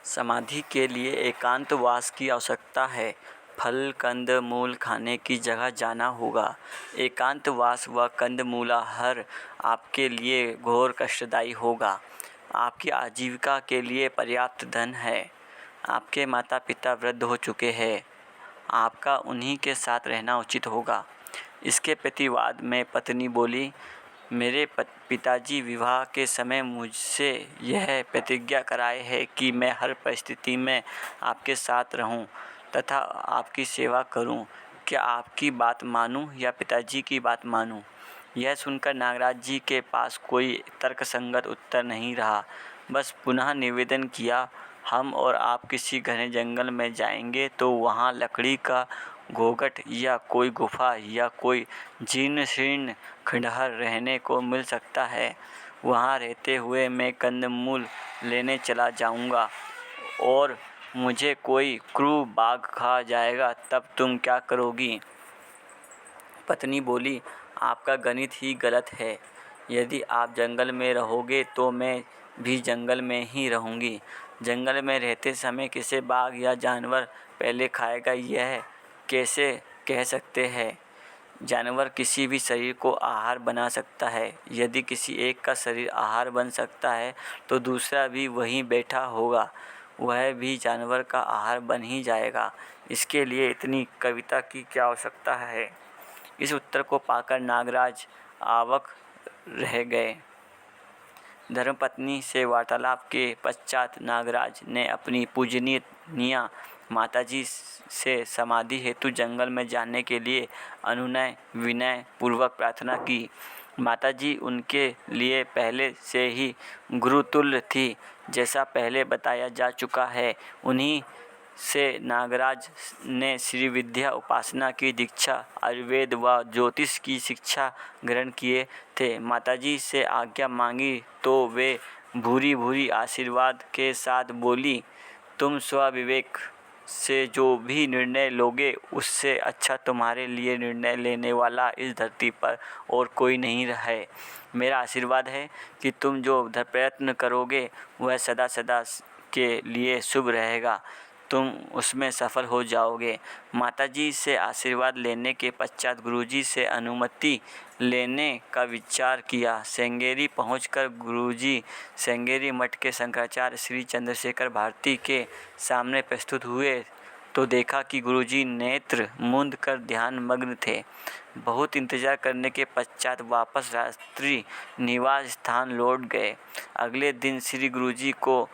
समाधि के लिए एकांतवास की आवश्यकता है। फल कंद मूल खाने की जगह जाना होगा। एकांतवास व कंदमूलाहार आपके लिए घोर कष्टदायी होगा। आपकी आजीविका के लिए पर्याप्त धन है। आपके माता पिता वृद्ध हो चुके हैं। आपका उन्हीं के साथ रहना उचित होगा। इसके प्रतिवाद में पत्नी बोली, मेरे पिताजी विवाह के समय मुझसे यह प्रतिज्ञा कराए है कि मैं हर परिस्थिति में आपके साथ रहूं तथा आपकी सेवा करूं। क्या आपकी बात मानूं या पिताजी की बात मानूं? यह सुनकर नागराज जी के पास कोई तर्कसंगत उत्तर नहीं रहा। बस पुनः निवेदन किया, हम और आप किसी घने जंगल में जाएंगे तो वहाँ लकड़ी का घोंघट या कोई गुफा या कोई जीर्ण शीर्ण खंडहर रहने को मिल सकता है। वहाँ रहते हुए मैं कंदमूल लेने चला जाऊँगा और मुझे कोई क्रूर बाघ खा जाएगा, तब तुम क्या करोगी? पत्नी बोली, आपका गणित ही गलत है। यदि आप जंगल में रहोगे तो मैं भी जंगल में ही रहूँगी। जंगल में रहते समय किसे बाघ या जानवर पहले खाएगा यह कैसे कह सकते हैं? जानवर किसी भी शरीर को आहार बना सकता है। यदि किसी एक का शरीर आहार बन सकता है तो दूसरा भी वहीं बैठा होगा, वह भी जानवर का आहार बन ही जाएगा। इसके लिए इतनी कविता की क्या आवश्यकता है? इस उत्तर को पाकर नागराज अवाक रह गए। धर्मपत्नी से वार्तालाप के पश्चात नागराज ने अपनी पूजनीय माताजी से समाधि हेतु जंगल में जाने के लिए अनुनय विनय पूर्वक प्रार्थना की। माताजी उनके लिए पहले से ही गुरुतुल्य थी। जैसा पहले बताया जा चुका है, उन्हीं से नागराज ने श्री विद्या उपासना की दीक्षा, आयुर्वेद व ज्योतिष की शिक्षा ग्रहण किए थे। माताजी से आज्ञा मांगी तो वे भूरी भूरी आशीर्वाद के साथ बोली, तुम स्वविवेक से जो भी निर्णय लोगे उससे अच्छा तुम्हारे लिए निर्णय लेने वाला इस धरती पर और कोई नहीं है। मेरा आशीर्वाद है कि तुम जो प्रयत्न करोगे वह सदा सदा के लिए शुभ रहेगा। तुम उसमें सफल हो जाओगे। माताजी से आशीर्वाद लेने के पश्चात गुरुजी से अनुमति लेने का विचार किया। श्रृंगेरी पहुंचकर गुरुजी श्रृंगेरी मठ के शंकराचार्य श्री चंद्रशेखर भारती के सामने प्रस्तुत हुए तो देखा कि गुरुजी नेत्र मूंद कर ध्यान मग्न थे। बहुत इंतजार करने के पश्चात वापस रात्रि निवास स्थान लौट गए। अगले दिन श्री गुरुजी को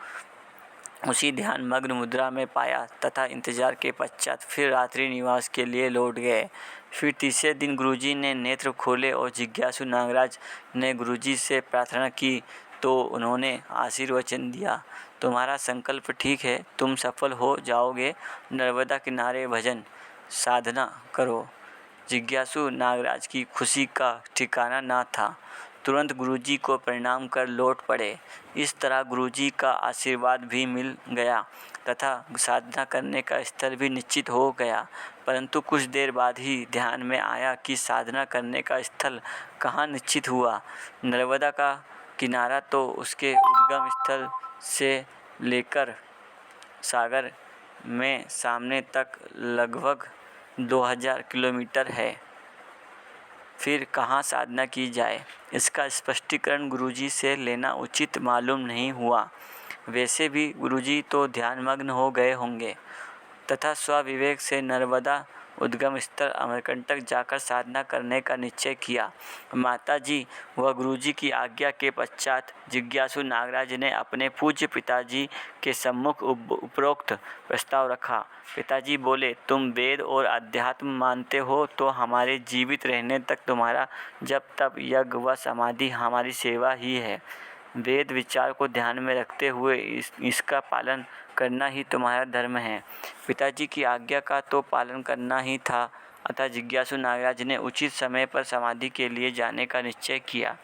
उसी ध्यान मग्न मुद्रा में पाया तथा इंतजार के पश्चात फिर रात्रि निवास के लिए लौट गए। फिर तीसरे दिन गुरुजी ने नेत्र खोले और जिज्ञासु नागराज ने गुरुजी से प्रार्थना की तो उन्होंने आशीर्वचन दिया, तुम्हारा संकल्प ठीक है, तुम सफल हो जाओगे। नर्मदा किनारे भजन साधना करो। जिज्ञासु नागराज की खुशी का ठिकाना न था। तुरंत गुरुजी को प्रणाम कर लौट पड़े। इस तरह गुरुजी का आशीर्वाद भी मिल गया तथा साधना करने का स्थल भी निश्चित हो गया। परंतु कुछ देर बाद ही ध्यान में आया कि साधना करने का स्थल कहाँ निश्चित हुआ। नर्मदा का किनारा तो उसके उद्गम स्थल से लेकर सागर में सामने तक लगभग 2000 किलोमीटर है। फिर कहाँ साधना की जाए, इसका स्पष्टीकरण गुरुजी से लेना उचित मालूम नहीं हुआ। वैसे भी गुरुजी तो ध्यानमग्न हो गए होंगे तथा स्वविवेक से नर्मदा उद्गम स्थल अमरकंटक जाकर साधना करने का निश्चय किया। माताजी व गुरुजी की आज्ञा के पश्चात जिज्ञासु नागराज ने अपने पूज्य पिताजी के सम्मुख उपरोक्त प्रस्ताव रखा। पिताजी बोले, तुम वेद और अध्यात्म मानते हो तो हमारे जीवित रहने तक तुम्हारा जप तप यज्ञ व समाधि हमारी सेवा ही है। वेद विचार को ध्यान में रखते हुए इसका पालन करना ही तुम्हारा धर्म है। पिताजी की आज्ञा का तो पालन करना ही था। अतः जिज्ञासु नागराज ने उचित समय पर समाधि के लिए जाने का निश्चय किया।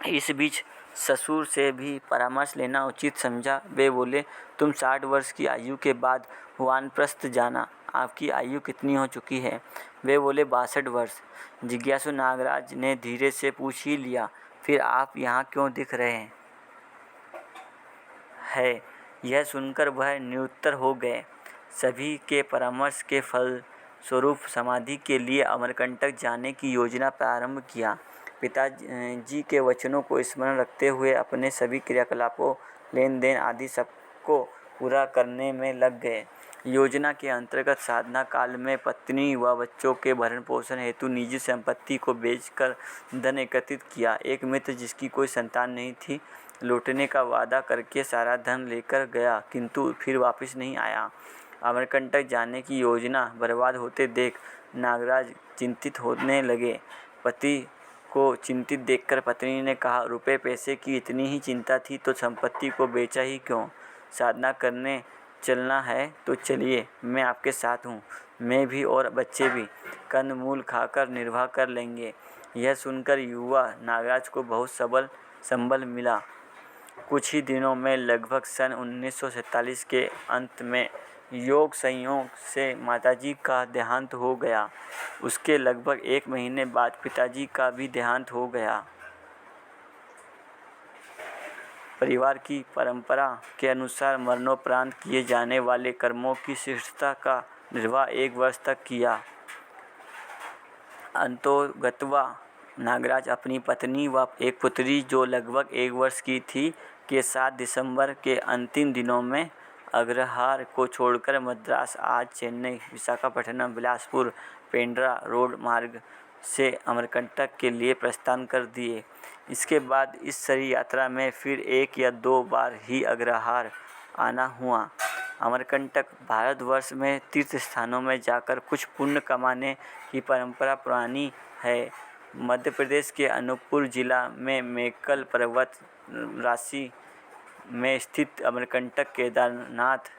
इस बीच ससुर से भी परामर्श लेना उचित समझा। वे बोले, तुम 60 वर्ष की आयु के बाद वानप्रस्थ जाना। आपकी आयु कितनी हो चुकी है? वे बोले, 62 वर्ष। जिज्ञासु नागराज ने धीरे से पूछ ही लिया, फिर आप यहाँ क्यों दिख रहे हैं? यह सुनकर वह निरुत्तर हो गए। सभी के परामर्श के फलस्वरूप समाधि के लिए अमरकंटक जाने की योजना प्रारंभ किया। पिताजी के वचनों को स्मरण रखते हुए अपने सभी क्रियाकलापों, लेन देन आदि सबको पूरा करने में लग गए। योजना के अंतर्गत साधना काल में पत्नी व बच्चों के भरण पोषण हेतु निजी संपत्ति को बेचकर धन एकत्रित किया। एक मित्र, जिसकी कोई संतान नहीं थी, लौटने का वादा करके सारा धन लेकर गया, किंतु फिर वापस नहीं आया। अमरकंटक जाने की योजना बर्बाद होते देख नागराज चिंतित होने लगे। पति को चिंतित देखकर पत्नी ने कहा, रुपए पैसे की इतनी ही चिंता थी तो संपत्ति को बेचा ही क्यों? साधना करने चलना है तो चलिए, मैं आपके साथ हूँ। मैं भी और बच्चे भी कंदमूल खाकर निर्वाह कर लेंगे। यह सुनकर युवा नागराज को बहुत संबल मिला। कुछ ही दिनों में, लगभग सन 1947 के अंत में, योग संयोग से माताजी का देहांत हो गया। उसके लगभग 1 महीने बाद पिताजी का भी देहांत हो गया। परिवार की परंपरा के अनुसार मरणोपरांत किए जाने वाले कर्मों की शिष्टता का निर्वाह 1 वर्ष तक किया। अंतोगत्वा नागराज अपनी पत्नी व एक पुत्री, जो लगभग 1 वर्ष की थी, के साथ दिसंबर के अंतिम दिनों में अग्रहार को छोड़कर मद्रास, आज चेन्नई, विशाखापट्टनम, बिलासपुर, पेंड्रा रोड मार्ग से अमरकंटक के लिए प्रस्थान कर दिए। इसके बाद इस सारी यात्रा में फिर 1 या 2 बार ही अग्रहार आना हुआ। अमरकंटक भारतवर्ष में तीर्थ स्थानों में जाकर कुछ पुण्य कमाने की परंपरा पुरानी है। मध्य प्रदेश के अनूपपुर जिला में मेकल पर्वत राशि में स्थित अमरकंटक केदारनाथ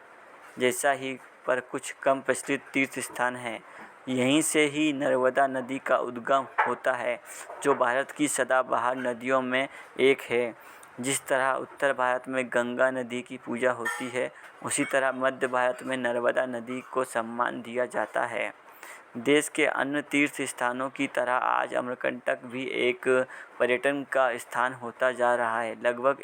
जैसा ही पर कुछ कम प्रचलित तीर्थ स्थान है। यहीं से ही नर्मदा नदी का उद्गम होता है, जो भारत की सदाबहार नदियों में एक है। जिस तरह उत्तर भारत में गंगा नदी की पूजा होती है, उसी तरह मध्य भारत में नर्मदा नदी को सम्मान दिया जाता है। देश के अन्य तीर्थ स्थानों की तरह आज अमरकंटक भी एक पर्यटन का स्थान होता जा रहा है। लगभग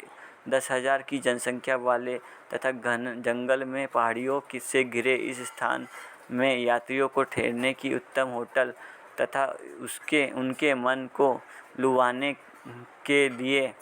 10,000 की जनसंख्या वाले तथा घन जंगल में पहाड़ियों से घिरे इस स्थान में यात्रियों को ठहरने की उत्तम होटल तथा उनके मन को लुभाने के लिए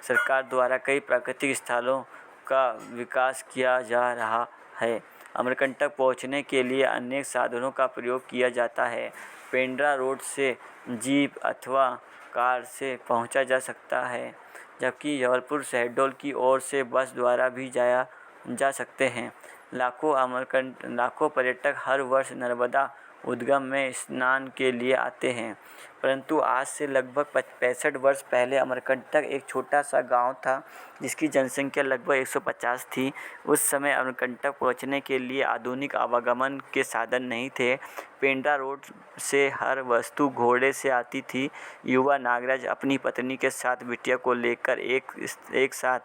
सरकार द्वारा कई प्राकृतिक स्थलों का विकास किया जा रहा है। अमरकंटक पहुंचने के लिए अनेक साधनों का प्रयोग किया जाता है। पेंड्रा रोड से जीप अथवा कार से पहुंचा जा सकता है, जबकि जबलपुर शहडोल की ओर से बस द्वारा भी जाया जा सकते हैं। लाखों पर्यटक हर वर्ष नर्मदा उद्गम में स्नान के लिए आते हैं, परंतु आज से लगभग 65 वर्ष पहले अमरकंटक एक छोटा सा गांव था, जिसकी जनसंख्या लगभग 150 थी। उस समय अमरकंटक पहुंचने के लिए आधुनिक आवागमन के साधन नहीं थे। पेंड्रा रोड से हर वस्तु घोड़े से आती थी। युवा नागराज अपनी पत्नी के साथ बिटिया को लेकर एक साथ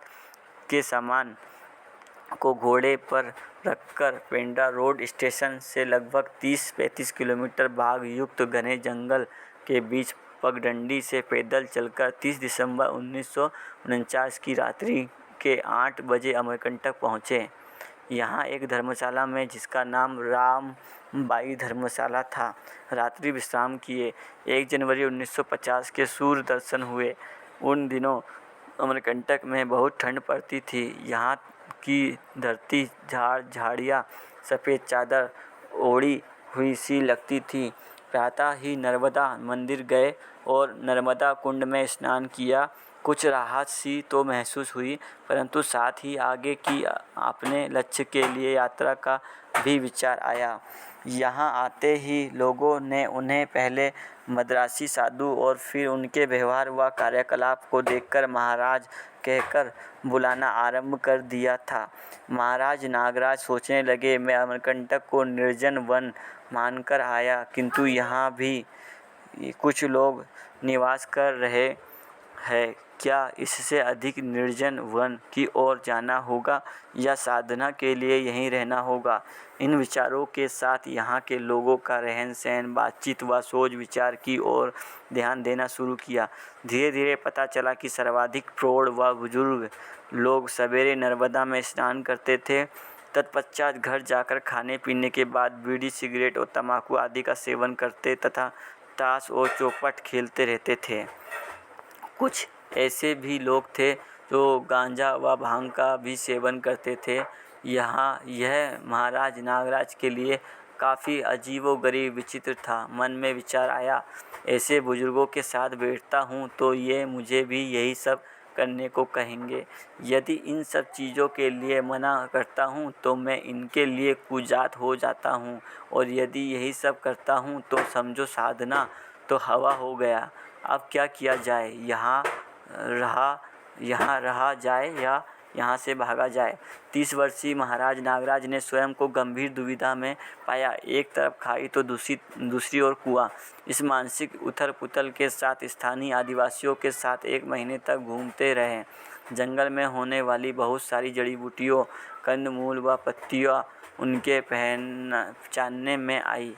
के सामान को घोड़े पर रखकर पेंड्रा रोड स्टेशन से लगभग 30-35 किलोमीटर बाघ युक्त घने जंगल के बीच पगडंडी से पैदल चलकर 30 दिसंबर 1949 की रात्रि के 8 बजे अमरकंटक पहुँचे। यहाँ एक धर्मशाला में, जिसका नाम रामबाई धर्मशाला था, रात्रि विश्राम किए। 1 जनवरी 1950 के सूर्य दर्शन हुए। उन दिनों अमरकंटक में बहुत ठंड पड़ती थी। यहाँ की धरती झाड़ियाँ सफ़ेद चादर ओढ़ी हुई सी लगती थी। प्रातः ही नर्मदा मंदिर गए और नर्मदा कुंड में स्नान किया। कुछ राहत सी तो महसूस हुई, परंतु साथ ही आगे की अपने लक्ष्य के लिए यात्रा का भी विचार आया। यहाँ आते ही लोगों ने उन्हें पहले मद्रासी साधु और फिर उनके व्यवहार व कार्यकलाप को देखकर महाराज कहकर बुलाना आरंभ कर दिया था। महाराज नागराज सोचने लगे, मैं अमरकंटक को निर्जन वन मानकर आया, किंतु यहाँ भी कुछ लोग निवास कर रहे हैं। क्या इससे अधिक निर्जन वन की ओर जाना होगा या साधना के लिए यहीं रहना होगा? इन विचारों के साथ यहाँ के लोगों का रहन सहन, बातचीत व सोच विचार की ओर ध्यान देना शुरू किया। धीरे धीरे पता चला कि सर्वाधिक प्रौढ़ व बुजुर्ग लोग सवेरे नर्मदा में स्नान करते थे, तत्पश्चात घर जाकर खाने पीने के बाद बीड़ी, सिगरेट और तंबाकू आदि का सेवन करते तथा ताश और चौपट खेलते रहते थे। कुछ ऐसे भी लोग थे जो गांजा व भांग का भी सेवन करते थे। यह महाराज नागराज के लिए काफ़ी अजीबोगरीब विचित्र था। मन में विचार आया, ऐसे बुजुर्गों के साथ बैठता हूँ तो ये मुझे भी यही सब करने को कहेंगे। यदि इन सब चीज़ों के लिए मना करता हूँ तो मैं इनके लिए कुजात हो जाता हूँ, और यदि यही सब करता हूँ तो समझो साधना तो हवा हो गया। अब क्या किया जाए? यहाँ रहा जाए या यहाँ से भागा जाए? 30 वर्षीय महाराज नागराज ने स्वयं को गंभीर दुविधा में पाया। एक तरफ खाई तो दूसरी ओर कुआं। इस मानसिक उथल-पुथल के साथ स्थानीय आदिवासियों के साथ 1 महीने तक घूमते रहे। जंगल में होने वाली बहुत सारी जड़ी-बूटियों, कंद-मूल व पत्तियाँ उनके पहचानने में आई।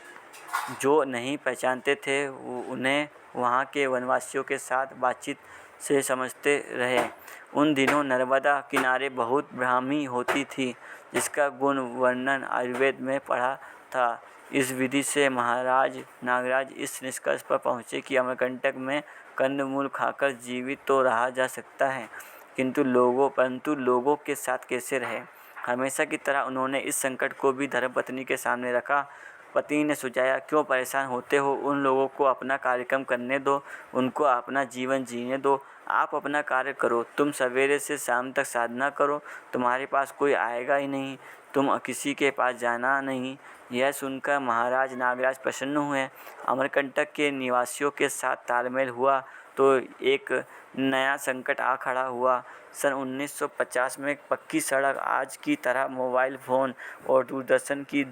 जो नहीं पहचानते थे उन्हें वहाँ के वनवासियों के साथ बातचीत से समझते रहे। उन दिनों नर्मदा किनारे बहुत ब्राह्मी होती थी, जिसका गुण वर्णन आयुर्वेद में पढ़ा था। इस विधि से महाराज नागराज इस निष्कर्ष पर पहुँचे कि अमरकंटक में कंदमूल खाकर जीवित तो रहा जा सकता है, परंतु लोगों के साथ कैसे रहे? हमेशा की तरह उन्होंने इस संकट को भी धर्मपत्नी के सामने रखा। पत्नी ने सुझाया, क्यों परेशान होते हो? उन लोगों को अपना कार्यक्रम करने दो, उनको अपना जीवन जीने दो। आप अपना कार्य करो। तुम सवेरे से शाम तक साधना करो, तुम्हारे पास कोई आएगा ही नहीं, तुम किसी के पास जाना नहीं। यह सुनकर महाराज नागराज प्रसन्न हुए। अमरकंटक के निवासियों के साथ तालमेल हुआ तो एक नया संकट आ खड़ा हुआ। सन 1950 में पक्की सड़क, आज की तरह मोबाइल फ़ोन और दूरदर्शन की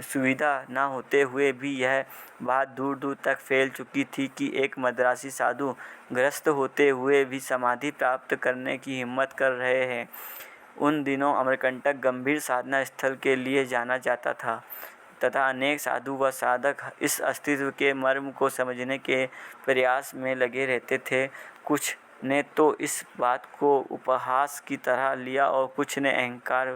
सुविधा न होते हुए भी यह बात दूर दूर तक फैल चुकी थी कि एक मद्रासी साधु ग्रस्त होते हुए भी समाधि प्राप्त करने की हिम्मत कर रहे हैं। उन दिनों अमरकंटक गंभीर साधना स्थल के लिए जाना जाता था तथा अनेक साधु व साधक इस अस्तित्व के मर्म को समझने के प्रयास में लगे रहते थे। कुछ ने तो इस बात को उपहास की तरह लिया और कुछ ने अहंकार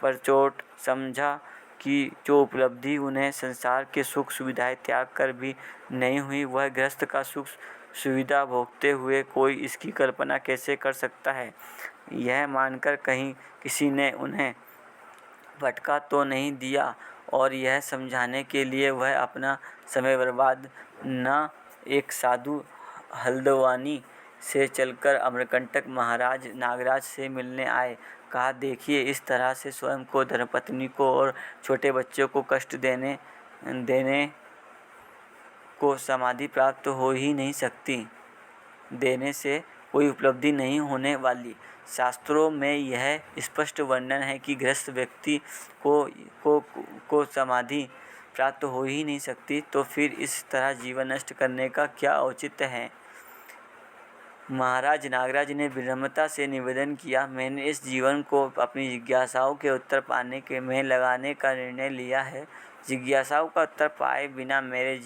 पर चोट समझा कि जो उपलब्धि उन्हें संसार के सुख सुविधाएं त्याग कर भी नहीं हुई, वह गृहस्थ का सुख सुविधा भोगते हुए कोई इसकी कल्पना कैसे कर सकता है? यह मानकर कहीं किसी ने उन्हें भटका तो नहीं दिया, और यह समझाने के लिए वह अपना समय बर्बाद न। एक साधु हल्द्वानी से चलकर अमरकंटक महाराज नागराज से मिलने आए। कहा, देखिए, इस तरह से स्वयं को, धर्मपत्नी को और छोटे बच्चों को कष्ट देने को समाधि प्राप्त हो ही नहीं सकती, देने से कोई उपलब्धि नहीं होने वाली। शास्त्रों में यह स्पष्ट वर्णन है कि गृहस्थ व्यक्ति को समाधि प्राप्त हो ही नहीं सकती, तो फिर इस तरह जीवन नष्ट करने का क्या औचित्य है? महाराज नागराज ने विनम्रता से निवेदन किया, मैंने इस जीवन को अपनी जिज्ञासाओं के उत्तर पाने में लगाने का निर्णय लिया है। जिज्ञासाओं का उत्तर पाए बिना मेरे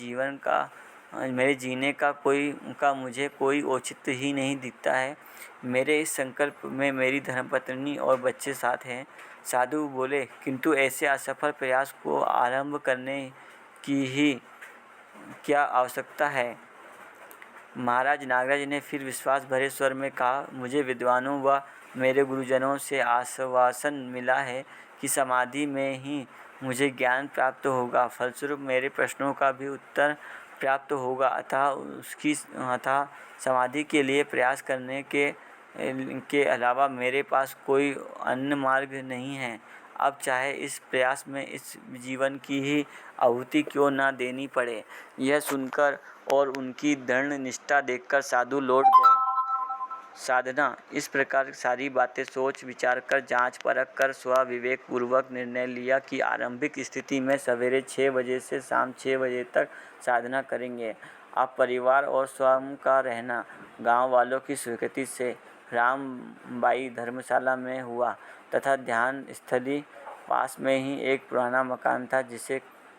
जीने का मुझे कोई औचित्य ही नहीं दिखता है। मेरे इस संकल्प में मेरी धर्मपत्नी और बच्चे साथ हैं। साधु बोले, किंतु ऐसे असफल प्रयास को आरंभ करने की ही क्या आवश्यकता है? महाराज नागराज ने फिर विश्वास भरे स्वर में कहा, मुझे विद्वानों व मेरे गुरुजनों से आश्वासन मिला है कि समाधि में ही मुझे ज्ञान प्राप्त होगा, फलस्वरूप मेरे प्रश्नों का भी उत्तर प्राप्त होगा। अतः समाधि के लिए प्रयास करने के अलावा मेरे पास कोई अन्य मार्ग नहीं है। अब चाहे इस प्रयास में इस जीवन की ही आहुति क्यों न देनी पड़े। यह सुनकर और उनकी दृढ़ निष्ठा देखकर साधु लौट गए। साधना, इस प्रकार सारी बातें सोच विचार कर, जांच परख कर स्वविवेक पूर्वक निर्णय लिया कि आरंभिक स्थिति में सवेरे 6 बजे से शाम 6 बजे तक साधना करेंगे। अब परिवार और स्वयं का रहना गांव वालों की स्वीकृति से रामबाई धर्मशाला में हुआ तथा ध्यान स्थली पास में ही एक पुराना मकान था जिसे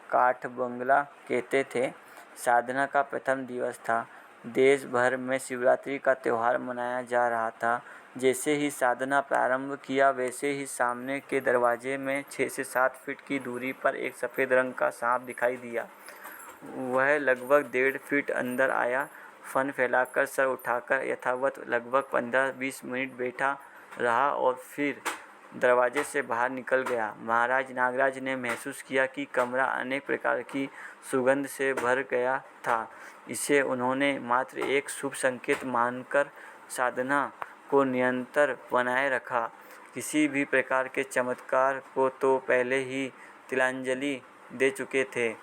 काठ बंगला कहते थे। साधना का प्रथम दिवस था। देश भर में शिवरात्रि का त्यौहार मनाया जा रहा था। जैसे ही साधना प्रारंभ किया वैसे ही सामने के दरवाजे में 6 से 7 फीट की दूरी पर एक सफ़ेद रंग का सांप दिखाई दिया। वह लगभग 1.5 फीट अंदर आया, फन फैलाकर सर उठाकर यथावत लगभग 15-20 मिनट बैठा रहा और फिर दरवाजे से बाहर निकल गया। महाराज नागराज ने महसूस किया कि कमरा अनेक प्रकार की सुगंध से भर गया था। इसे उन्होंने मात्र एक शुभ संकेत मानकर साधना को निरंतर बनाए रखा। किसी भी प्रकार के चमत्कार को तो पहले ही तिलांजलि दे चुके थे।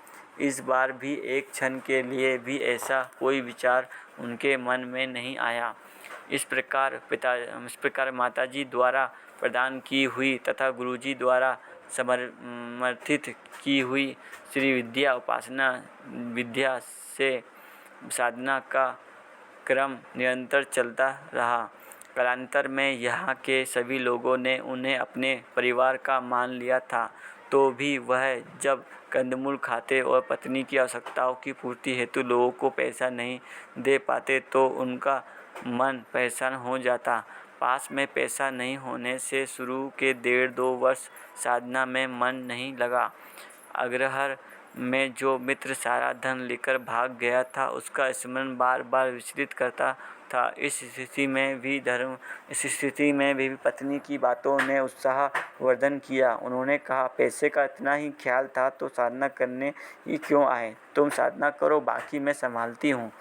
इस बार भी एक क्षण के लिए भी ऐसा कोई विचार उनके मन में नहीं आया। इस प्रकार माताजी द्वारा प्रदान की हुई तथा गुरुजी द्वारा समर्थित की हुई श्री विद्या उपासना विद्या से साधना का क्रम निरंतर चलता रहा। कालांतर में यहाँ के सभी लोगों ने उन्हें अपने परिवार का मान लिया था। तो भी वह जब कंदमूल खाते और पत्नी की आवश्यकताओं की पूर्ति हेतु लोगों को पैसा नहीं दे पाते तो उनका मन परेशान हो जाता। पास में पैसा नहीं होने से शुरू के 1.5-2 वर्ष साधना में मन नहीं लगा। अग्रहार में जो मित्र सारा धन लेकर भाग गया था उसका स्मरण बार बार विचलित करता था। इस स्थिति में भी पत्नी की बातों ने उत्साह वर्धन किया। उन्होंने कहा, पैसे का इतना ही ख्याल था तो साधना करने ही क्यों आए? तुम साधना करो, बाकी मैं संभालती हूँ।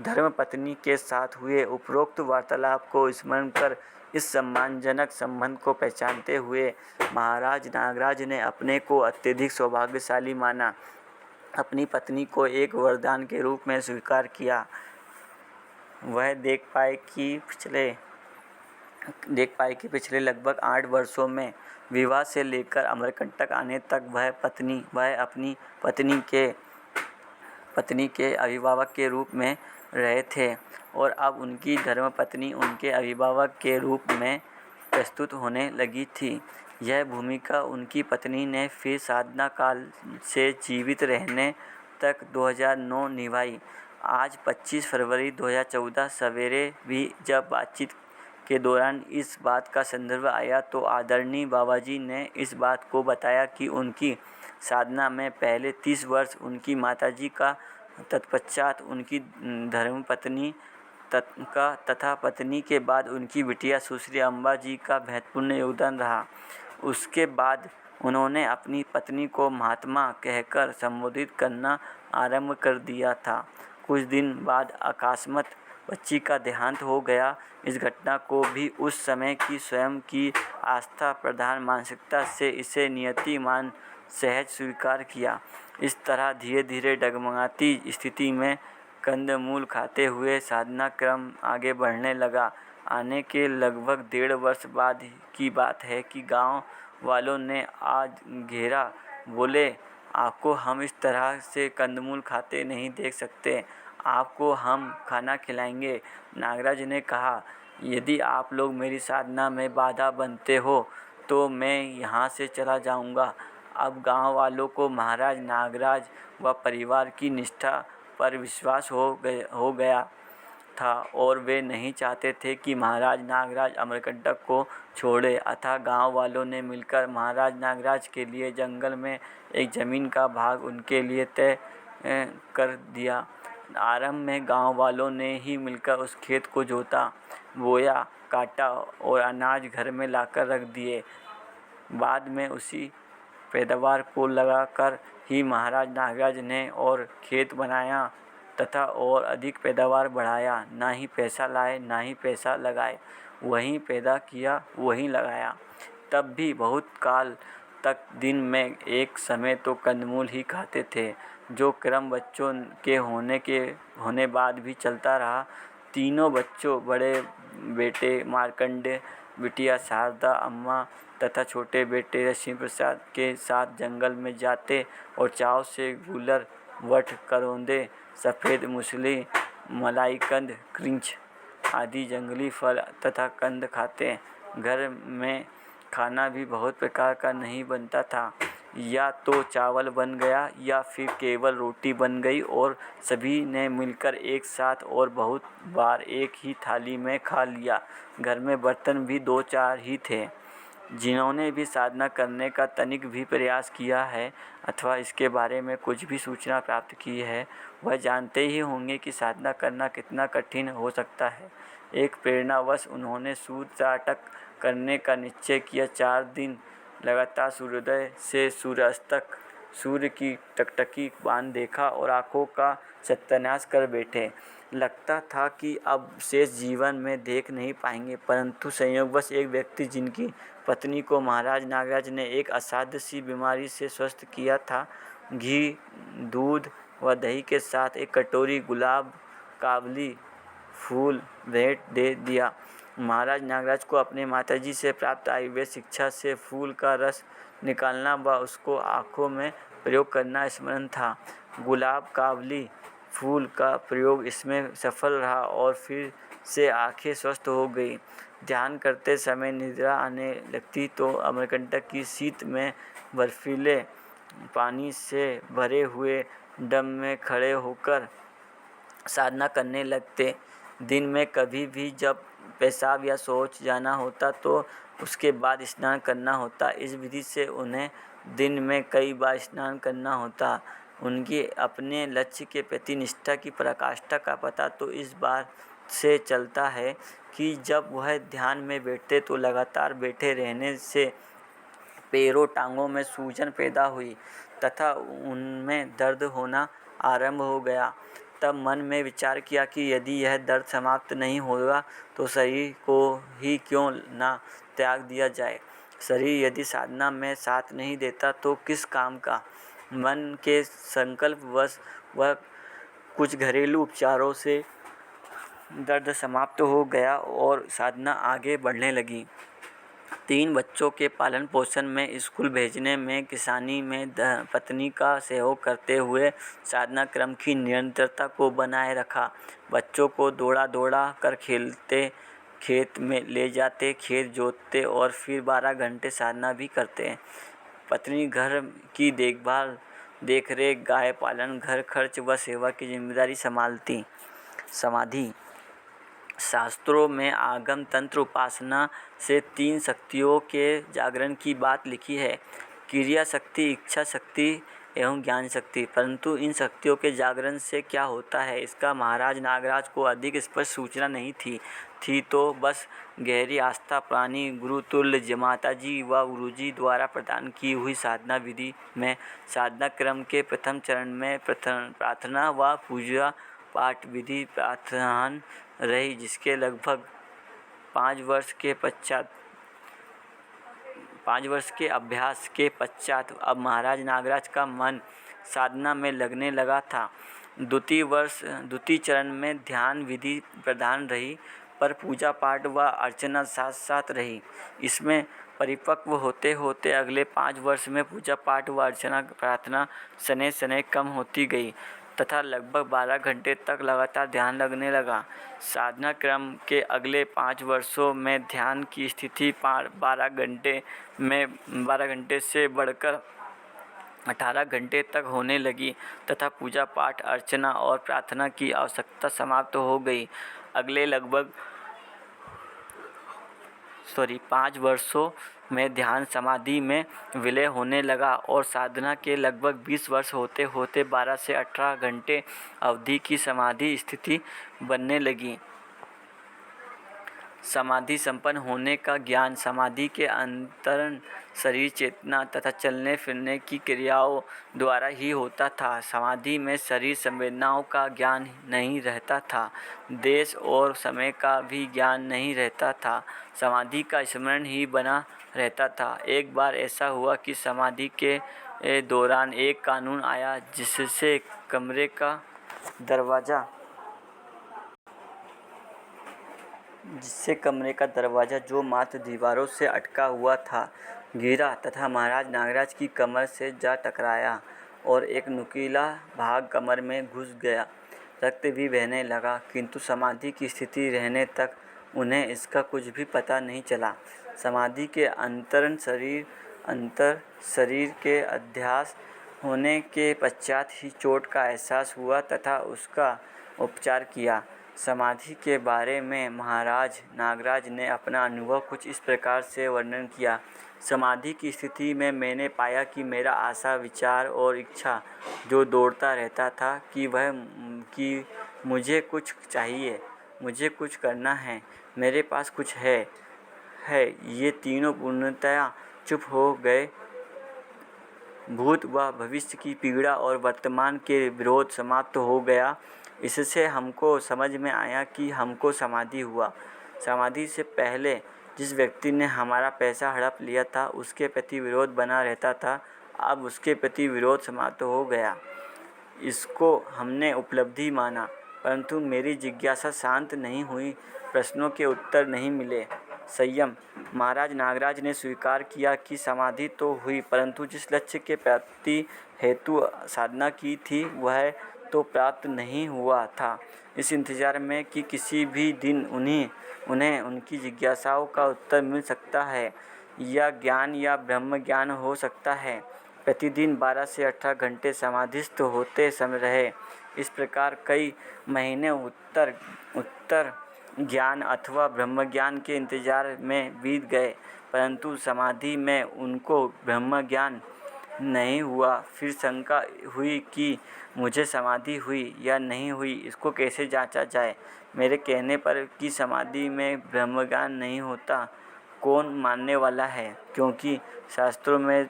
धर्मपत्नी के साथ हुए उपरोक्त वार्तालाप को स्मरण कर इस सम्मानजनक संबंध को पहचानते हुए महाराज नागराज ने अपने को अत्यधिक सौभाग्यशाली माना। अपनी पत्नी को एक वरदान के रूप में स्वीकार किया। वह देख पाए कि पिछले लगभग 8 वर्षों में विवाह से लेकर अमरकंटक आने तक वह अपनी पत्नी के अभिभावक के रूप में रहे थे और अब उनकी धर्मपत्नी उनके अभिभावक के रूप में प्रस्तुत होने लगी थी। यह भूमिका उनकी पत्नी ने फिर साधना काल से जीवित रहने तक 2009 निभाई। आज 25 फरवरी 2014 सवेरे भी जब बातचीत के दौरान इस बात का संदर्भ आया तो आदरणीय बाबाजी ने इस बात को बताया कि उनकी साधना में पहले 30 वर्ष उनकी माताजी का, तत्पश्चात उनकी धर्मपत्नी का तथा पत्नी के बाद उनकी बिटिया सुश्री अम्बा जी का महत्वपूर्ण योगदान रहा। उसके बाद उन्होंने अपनी पत्नी को महात्मा कहकर संबोधित करना आरंभ कर दिया था। कुछ दिन बाद अकस्मात बच्ची का देहांत हो गया। इस घटना को भी उस समय की स्वयं की आस्था प्रधान मानसिकता से इसे नियति मान सहज स्वीकार किया। इस तरह धीरे धीरे डगमगाती स्थिति में कंदमूल खाते हुए साधना क्रम आगे बढ़ने लगा। आने के लगभग 1.5 वर्ष बाद की बात है कि गांव वालों ने आज घेरा। बोले, आपको हम इस तरह से कंदमूल खाते नहीं देख सकते, आपको हम खाना खिलाएंगे। नागराज ने कहा, यदि आप लोग मेरी साधना में बाधा बनते हो तो मैं यहाँ से चला जाऊँगा। अब गांव वालों को महाराज नागराज व परिवार की निष्ठा पर विश्वास हो गया था और वे नहीं चाहते थे कि महाराज नागराज अमरकंटक को छोड़े। अतः गांव वालों ने मिलकर महाराज नागराज के लिए जंगल में एक ज़मीन का भाग उनके लिए तय कर दिया। आरंभ में गांव वालों ने ही मिलकर उस खेत को जोता, बोया, काटा और अनाज घर में लाकर रख दिए। बाद में उसी पैदावार को लगाकर ही महाराज नागराज ने और खेत बनाया तथा और अधिक पैदावार बढ़ाया। ना ही पैसा लाए ना ही पैसा लगाए, वहीं पैदा किया वहीं लगाया। तब भी बहुत काल तक दिन में एक समय तो कंदमूल ही खाते थे, जो क्रम बच्चों के होने बाद भी चलता रहा। तीनों बच्चों, बड़े बेटे मार्कंडेय, बिटिया शारदा अम्मा तथा छोटे बेटे लक्ष्मी प्रसाद के साथ जंगल में जाते और चाव से गूलर, वट, करौंदे, सफ़ेद मूसली, मलाईकंद, क्रिंच आदि जंगली फल तथा कंद खाते। घर में खाना भी बहुत प्रकार का नहीं बनता था, या तो चावल बन गया या फिर केवल रोटी बन गई और सभी ने मिलकर एक साथ और बहुत बार एक ही थाली में खा लिया। घर में बर्तन भी 2-4 ही थे। जिन्होंने भी साधना करने का तनिक भी प्रयास किया है अथवा इसके बारे में कुछ भी सूचना प्राप्त की है, वह जानते ही होंगे कि साधना करना कितना कठिन हो सकता है। एक प्रेरणावश उन्होंने सूर्याटक करने का निश्चय किया। 4 दिन लगातार सूर्योदय से सूर्यास्त तक सूर्य की टकटकी बांध देखा और आंखों का सत्यानाश कर बैठे। लगता था कि अब शेष जीवन में देख नहीं पाएंगे, परंतु संयोगवश एक व्यक्ति जिनकी पत्नी को महाराज नागराज ने एक असाध्य सी बीमारी से स्वस्थ किया था, घी, दूध व दही के साथ एक कटोरी गुलाब काबली फूल भेंट दे दिया। महाराज नागराज को अपने माताजी से प्राप्त आयुर्वेद शिक्षा से फूल का रस निकालना व उसको आँखों में प्रयोग करना स्मरण था। गुलाब काबली फूल का प्रयोग इसमें सफल रहा और फिर से आंखें स्वस्थ हो गई। ध्यान करते समय निद्रा आने लगती तो अमरकंटक की शीत में बर्फीले पानी से भरे हुए डम में खड़े होकर साधना करने लगते। दिन में कभी भी जब पेशाब या शौच जाना होता तो उसके बाद स्नान करना होता। इस विधि से उन्हें दिन में कई बार स्नान करना होता। उनकी अपने लक्ष्य के प्रति निष्ठा की पराकाष्ठा का पता तो इस बात से चलता है कि जब वह ध्यान में बैठते तो लगातार बैठे रहने से पैरों टांगों में सूजन पैदा हुई तथा उनमें दर्द होना आरंभ हो गया। तब मन में विचार किया कि यदि यह दर्द समाप्त नहीं होगा तो शरीर को ही क्यों ना त्याग दिया जाए। शरीर यदि साधना में साथ नहीं देता तो किस काम का। मन के संकल्पवश वह कुछ घरेलू उपचारों से दर्द समाप्त हो गया और साधना आगे बढ़ने लगी। 3 बच्चों के पालन पोषण में, स्कूल भेजने में, किसानी में पत्नी का सहयोग करते हुए साधना क्रम की निरंतरता को बनाए रखा। बच्चों को दौड़ा कर खेत में ले जाते, खेत जोतते और फिर 12 घंटे साधना भी करते। पत्नी घर की देखभाल, देखरेख, गाय पालन, घर खर्च व सेवा की जिम्मेदारी संभालती। समाधि। शास्त्रों में आगम तंत्र उपासना से 3 शक्तियों के जागरण की बात लिखी है, क्रिया शक्ति, इच्छा शक्ति एवं ज्ञान शक्ति। परंतु इन शक्तियों के जागरण से क्या होता है, इसका महाराज नागराज को अधिक स्पष्ट सूचना नहीं थी तो बस गहरी आस्था, प्राणी गुरुतुल्य माताजी व गुरुजी द्वारा प्रदान की हुई साधना विधि में साधना क्रम के प्रथम चरण में प्रार्थना व पूजा पाठ विधि प्रार्थना रही, जिसके लगभग 5 वर्ष के अभ्यास के पश्चात अब महाराज नागराज का मन साधना में लगने लगा था। द्वितीय चरण में ध्यान विधि प्रधान रही, पर पूजा पाठ व अर्चना साथ साथ रही। इसमें परिपक्व होते होते अगले 5 वर्ष में पूजा पाठ व अर्चना प्रार्थना शनै कम होती गई तथा लगभग 12 घंटे तक लगातार ध्यान लगने लगा। साधना क्रम के अगले 5 वर्षों में ध्यान की स्थिति 12 घंटे से बढ़कर 18 घंटे तक होने लगी तथा पूजा पाठ, अर्चना और प्रार्थना की आवश्यकता समाप्त हो गई। अगले लगभग 5 वर्षों में ध्यान समाधि में विलय होने लगा और साधना के लगभग 20 वर्ष होते होते 12 से 18 घंटे अवधि की समाधि स्थिति बनने लगी। समाधि संपन्न होने का ज्ञान समाधि के अंतरण शरीर, चेतना तथा चलने फिरने की क्रियाओं द्वारा ही होता था। समाधि में शरीर संवेदनाओं का ज्ञान नहीं रहता था, देश और समय का भी ज्ञान नहीं रहता था, समाधि का स्मरण ही बना रहता था। एक बार ऐसा हुआ कि समाधि के दौरान एक कानून आया जिससे कमरे का दरवाज़ा जो मात्र दीवारों से अटका हुआ था गिरा तथा महाराज नागराज की कमर से जा टकराया और एक नुकीला भाग कमर में घुस गया। रक्त भी बहने लगा, किंतु समाधि की स्थिति रहने तक उन्हें इसका कुछ भी पता नहीं चला। समाधि के अंतर शरीर के अध्यास होने के पश्चात ही चोट का एहसास हुआ तथा उसका उपचार किया। समाधि के बारे में महाराज नागराज ने अपना अनुभव कुछ इस प्रकार से वर्णन किया। समाधि की स्थिति में मैंने पाया कि मेरा आशा, विचार और इच्छा जो दौड़ता रहता था कि मुझे कुछ चाहिए, मुझे कुछ करना है, मेरे पास कुछ है, ये तीनों पूर्णतया चुप हो गए। भूत व भविष्य की पीड़ा और वर्तमान के विरोध समाप्त हो गया। इससे हमको समझ में आया कि हमको समाधि हुआ। समाधि से पहले जिस व्यक्ति ने हमारा पैसा हड़प लिया था, उसके प्रति विरोध बना रहता था, अब उसके प्रति विरोध समाप्त हो गया। इसको हमने उपलब्धि माना, परंतु मेरी जिज्ञासा शांत नहीं हुई, प्रश्नों के उत्तर नहीं मिले। संयम। महाराज नागराज ने स्वीकार किया कि समाधि तो हुई, परंतु जिस लक्ष्य के प्राप्ति हेतु साधना की थी वह तो प्राप्त नहीं हुआ था। इस इंतजार में कि किसी भी दिन उन्हें उनकी जिज्ञासाओं का उत्तर मिल सकता है, या ज्ञान या ब्रह्म ज्ञान हो सकता है। प्रतिदिन 12 से 18 घंटे समाधिस्थ होते समय रहे। इस प्रकार कई महीने उत्तर ज्ञान अथवा ब्रह्मज्ञान के इंतजार में बीत गए, परंतु समाधि में उनको ब्रह्म ज्ञान नहीं हुआ। फिर शंका हुई कि मुझे समाधि हुई या नहीं हुई, इसको कैसे जांचा जाए। मेरे कहने पर कि समाधि में ब्रह्मज्ञान नहीं होता कौन मानने वाला है, क्योंकि शास्त्रों में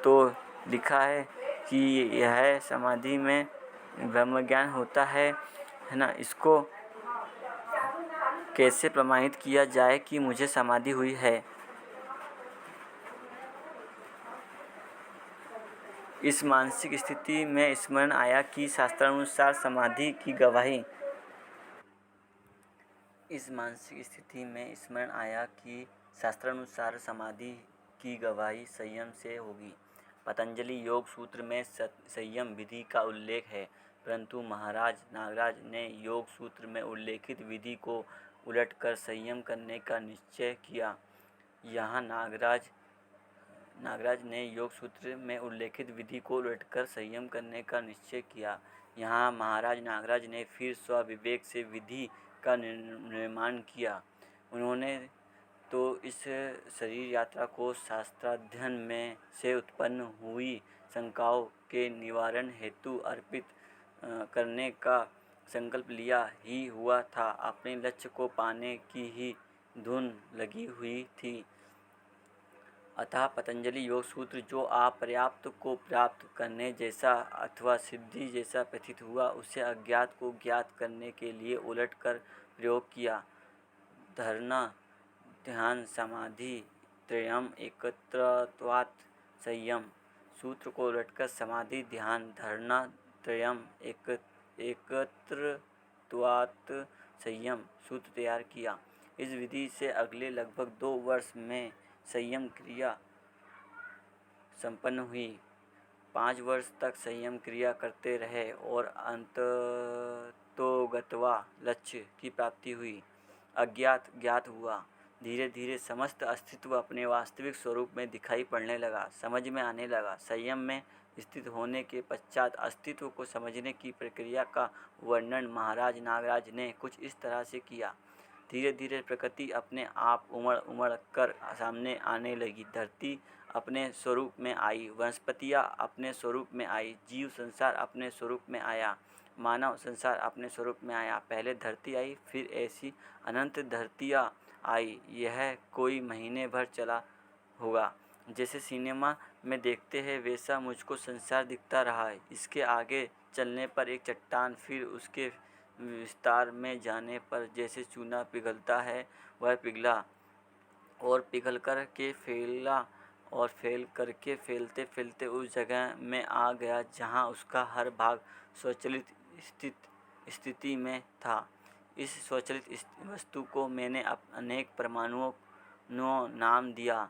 तो लिखा है कि यह समाधि में ब्रह्मज्ञान होता है ना। इसको कैसे प्रमाणित किया जाए कि मुझे समाधि हुई है। इस मानसिक स्थिति में स्मरण आया कि शास्त्रानुसार समाधि की गवाही संयम से होगी। पतंजलि योग सूत्र में संयम विधि का उल्लेख है, परंतु महाराज नागराज ने योग सूत्र में उल्लेखित विधि को उलटकर संयम करने का निश्चय किया। यहाँ नागराज ने योग सूत्र में उल्लेखित विधि को उलटकर संयम करने का निश्चय किया। यहाँ महाराज नागराज ने फिर स्वविवेक से विधि का निर्माण किया। उन्होंने तो इस शरीर यात्रा को शास्त्राध्ययन में से उत्पन्न हुई शंकाओं के निवारण हेतु अर्पित करने का संकल्प लिया ही हुआ था। अपने लक्ष्य को पाने की ही धुन लगी हुई थी। अतः पतंजलि योग सूत्र जो अपर्याप्त को प्राप्त करने जैसा अथवा सिद्धि जैसा प्रतीत हुआ, उसे अज्ञात को ज्ञात करने के लिए उलटकर प्रयोग किया। धारणा, ध्यान, समाधि त्रयम् एकत्रत्वात् संयम सूत्र को उलटकर समाधि, ध्यान, धारणा त्रयम् एकत्रत्वात् संयम सूत्र तैयार किया। इस विधि से अगले लगभग 2 वर्ष में संयम क्रिया संपन्न हुई। 5 वर्ष तक संयम क्रिया करते रहे और अंततोगत्वा लक्ष्य की प्राप्ति हुई। अज्ञात ज्ञात हुआ। धीरे धीरे समस्त अस्तित्व अपने वास्तविक स्वरूप में दिखाई पड़ने लगा, समझ में आने लगा। संयम में स्थित होने के पश्चात अस्तित्व को समझने की प्रक्रिया का वर्णन महाराज नागराज ने कुछ इस तरह से किया। धीरे धीरे प्रकृति अपने आप उमड़ कर सामने आने लगी। धरती अपने स्वरूप में आई, वनस्पतियाँ अपने स्वरूप में आई, जीव संसार अपने स्वरूप में आया, मानव संसार अपने स्वरूप में आया। पहले धरती आई, फिर ऐसी अनंत धरतियाँ आई। यह कोई महीने भर चला होगा। जैसे सिनेमा में देखते हैं वैसा मुझको संसार दिखता रहा। इसके आगे चलने पर एक चट्टान, फिर उसके विस्तार में जाने पर जैसे चूना पिघलता है वह पिघला और पिघल कर के फैला और फैल करके फैलते फैलते उस जगह में आ गया जहाँ उसका हर भाग स्वचालित स्थिति में था। इस स्वचालित वस्तु को मैंने अनेक परमाणुओं नाम दिया।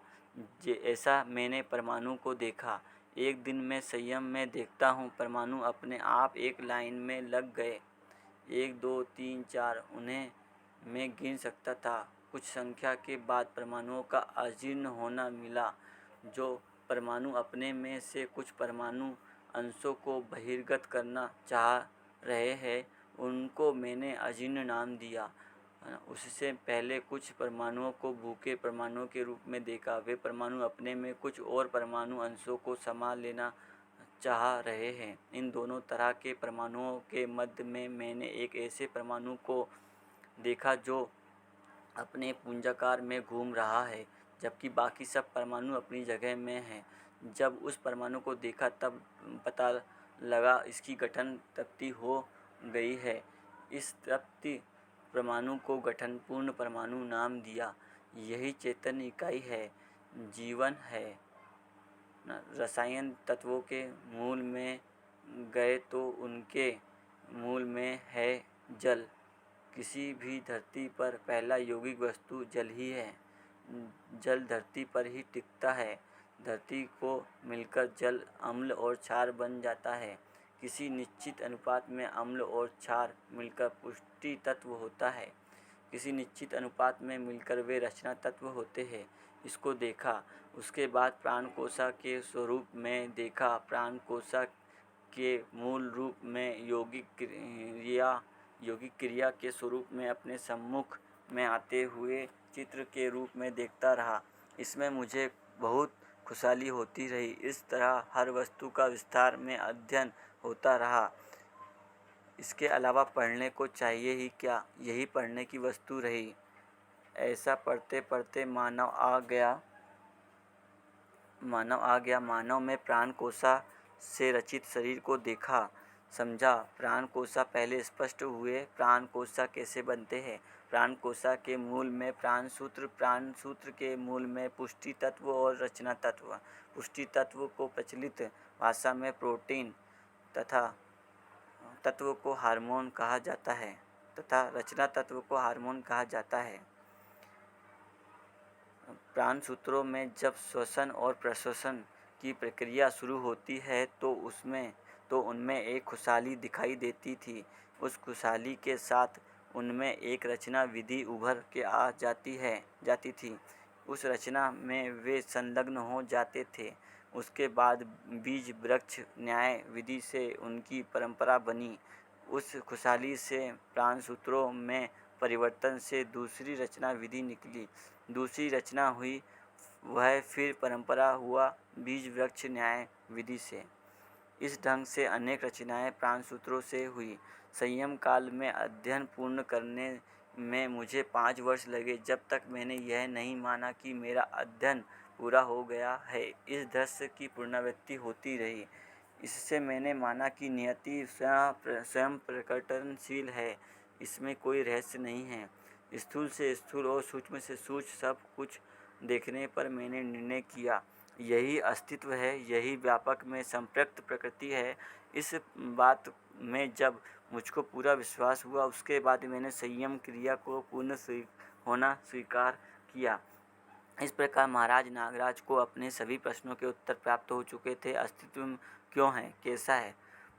ऐसा मैंने परमाणु को देखा। एक दिन मैं संयम में देखता हूँ परमाणु अपने आप एक लाइन में लग गए। 1, 2, 3, 4 उन्हें मैं गिन सकता था। कुछ संख्या के बाद परमाणुओं का अजीर्ण होना मिला। जो परमाणु अपने में से कुछ परमाणु अंशों को बहिर्गत करना चाह रहे हैं, उनको मैंने अजीर्ण नाम दिया। उससे पहले कुछ परमाणुओं को भूखे परमाणुओं के रूप में देखा। वे परमाणु अपने में कुछ और परमाणु अंशों को समा लेना चाह रहे हैं। इन दोनों तरह के परमाणुओं के मध्य में मैंने एक ऐसे परमाणु को देखा जो अपने पुंजाकार में घूम रहा है, जबकि बाकी सब परमाणु अपनी जगह में हैं। जब उस परमाणु को देखा तब पता लगा इसकी गठन तृप्ति हो गई है। इस तृप्ति परमाणु को गठनपूर्ण परमाणु नाम दिया। यही चैतन्य इकाई है, जीवन है। रसायन तत्वों के मूल में गए तो उनके मूल में है जल। किसी भी धरती पर पहला यौगिक वस्तु जल ही है। जल धरती पर ही टिकता है। धरती को मिलकर जल अम्ल और क्षार बन जाता है। किसी निश्चित अनुपात में अम्ल और क्षार मिलकर पुष्टि तत्व होता है। किसी निश्चित अनुपात में मिलकर वे रचना तत्व होते हैं। इसको देखा। उसके बाद प्राणकोशा के स्वरूप में देखा। प्राणकोशा के मूल रूप में यौगिक क्रिया के स्वरूप में अपने सम्मुख में आते हुए चित्र के रूप में देखता रहा। इसमें मुझे बहुत खुशहाली होती रही। इस तरह हर वस्तु का विस्तार में अध्ययन होता रहा। इसके अलावा पढ़ने को चाहिए ही क्या, यही पढ़ने की वस्तु रही। ऐसा पढ़ते पढ़ते मानव आ गया। मानव में प्राणकोशा से रचित शरीर को देखा, समझा। प्राणकोशा पहले स्पष्ट हुए। प्राणकोशा कैसे बनते हैं? प्राणकोशा के मूल में प्राणसूत्र, प्राणसूत्र के मूल में पुष्टि तत्व और रचना तत्व। पुष्टि तत्व को प्रचलित भाषा में प्रोटीन तथा तत्व को हार्मोन कहा जाता है तथा रचना तत्व को हार्मोन कहा जाता है। प्राणसूत्रों में जब श्वसन और प्रश्वसन की प्रक्रिया शुरू होती है तो उनमें एक खुशहाली दिखाई देती थी। उस खुशहाली के साथ उनमें एक रचना विधि उभर के आ जाती थी। उस रचना में वे संलग्न हो जाते थे। उसके बाद बीज वृक्ष न्याय विधि से उनकी परंपरा बनी। उस खुशहाली से प्राणसूत्रों में परिवर्तन से दूसरी रचना विधि निकली। दूसरी रचना हुई, वह फिर परंपरा हुआ बीज वृक्ष न्याय विधि से। इस ढंग से अनेक रचनाएं प्राणसूत्रों से हुई। संयम काल में अध्ययन पूर्ण करने में मुझे 5 वर्ष लगे, जब तक मैंने यह नहीं माना कि मेरा अध्ययन पूरा हो गया है। इस दृश्य की पुनरावृत्ति होती रही। इससे मैंने माना कि नियति स्वयं प्रकटनशील है। इसमें कोई रहस्य नहीं है। स्थूल से स्थूल और सूक्ष्म से सूक्ष्म सब कुछ देखने पर मैंने निर्णय किया, यही अस्तित्व है, यही व्यापक में संप्रक्त प्रकृति है। इस बात में जब मुझको पूरा विश्वास हुआ, उसके बाद मैंने संयम क्रिया को पूर्ण होना स्वीकार किया। इस प्रकार महाराज नागराज को अपने सभी प्रश्नों के उत्तर प्राप्त हो चुके थे। अस्तित्व क्यों है, कैसा है,